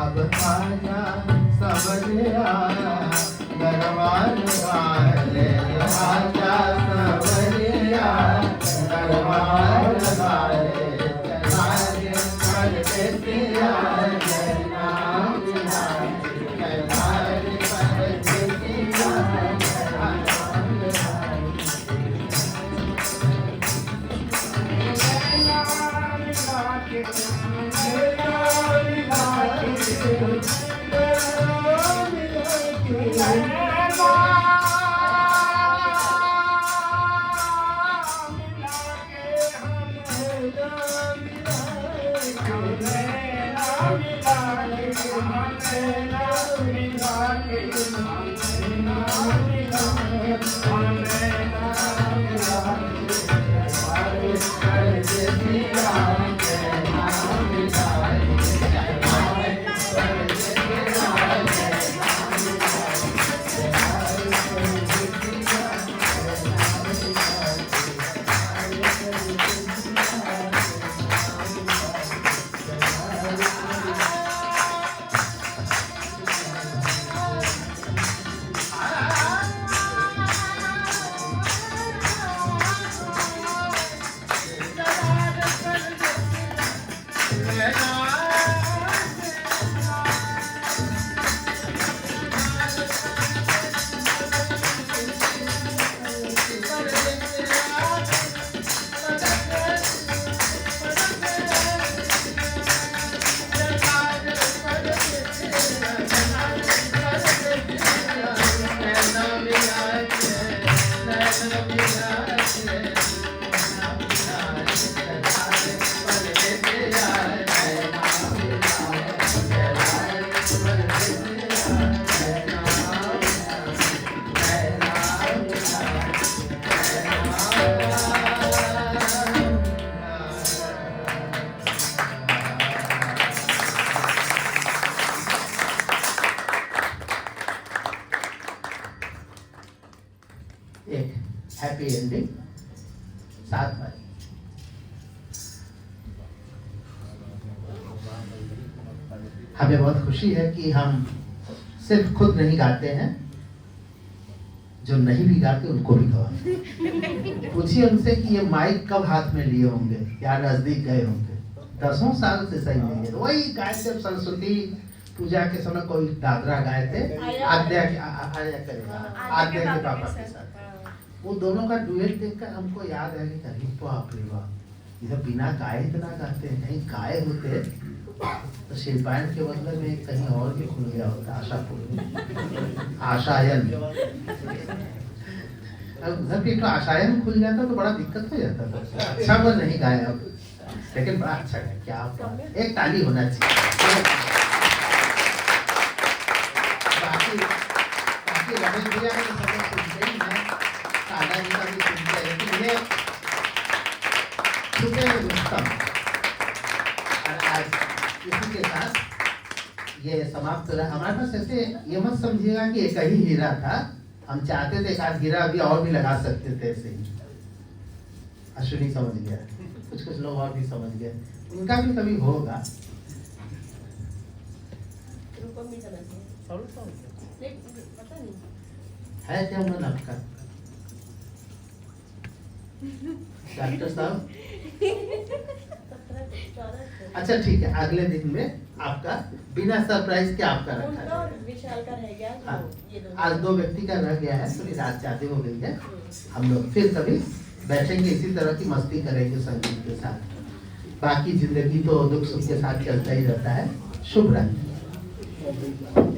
अब आजा सबरिया दरबार वाले, आजा सबरिया दरबार वाले, चलागे परदेसिया जना मिला, चलागे परदेसिया जना मिला। एक हैप्पी एंडिंग साथ में। हमें बहुत खुशी है कि हम सिर्फ खुद नहीं गाते हैं, जो नहीं भी गाते उनको भी गवाते। पूछिए उनसे कि ये माइक कब हाथ में लिए होंगे या नजदीक गए होंगे। 10 साल से सही नहीं है। वही गाए थे सरस्वती पूजा के समय, कोई दादरा गाए थे आद्या के पापा के साथ। वो दोनों का डुएट देखकर हमको याद है कि अरे बाप रे बाप, ये बिना गाए इतना गाते हैं। कहीं गाए होते तो शिल्पायन के बदले में कहीं और भी खुल गया होता। आशायन उधर भी तो आशायन खुल जाता तो बड़ा दिक्कत हो जाता था। अच्छा वो नहीं गाया अब, लेकिन बड़ा अच्छा है। क्या एक ताली होना चाहिए। बाकी रमेश भैया ने सब सुनते ही हैं, सादा जी का भी सुनते हैं, लेकिन ये छुपे रुस्तम। और आज इसी के साथ ये समाप्त रहा। हमारे पास ऐसे ये मत समझिएगा कि एक ही हीरा था। हम चाहते थे एक आध हीरा अभी और भी लगा सकते थे ऐसे ही। अश्विनी समझ गया, कुछ कुछ लोग और भी समझ गए, उनका भी कभी होगा। है क्या मन आपका डॉक्टर साहब? अच्छा ठीक है, अगले दिन में आपका बिना सरप्राइज के आपका रखा उनका जाएगा। और विशाल का रह गया हाँ, ये दोनों। आज 2 व्यक्ति का रह गया है, थोड़ी रात ज्यादा हो गई है। हम लोग फिर कभी बैठेंगे, इसी तरह की मस्ती करेंगे संगीत के साथ। बाकी जिंदगी तो दुख सुख के साथ चलता ही रहता है। शुभ रात्रि।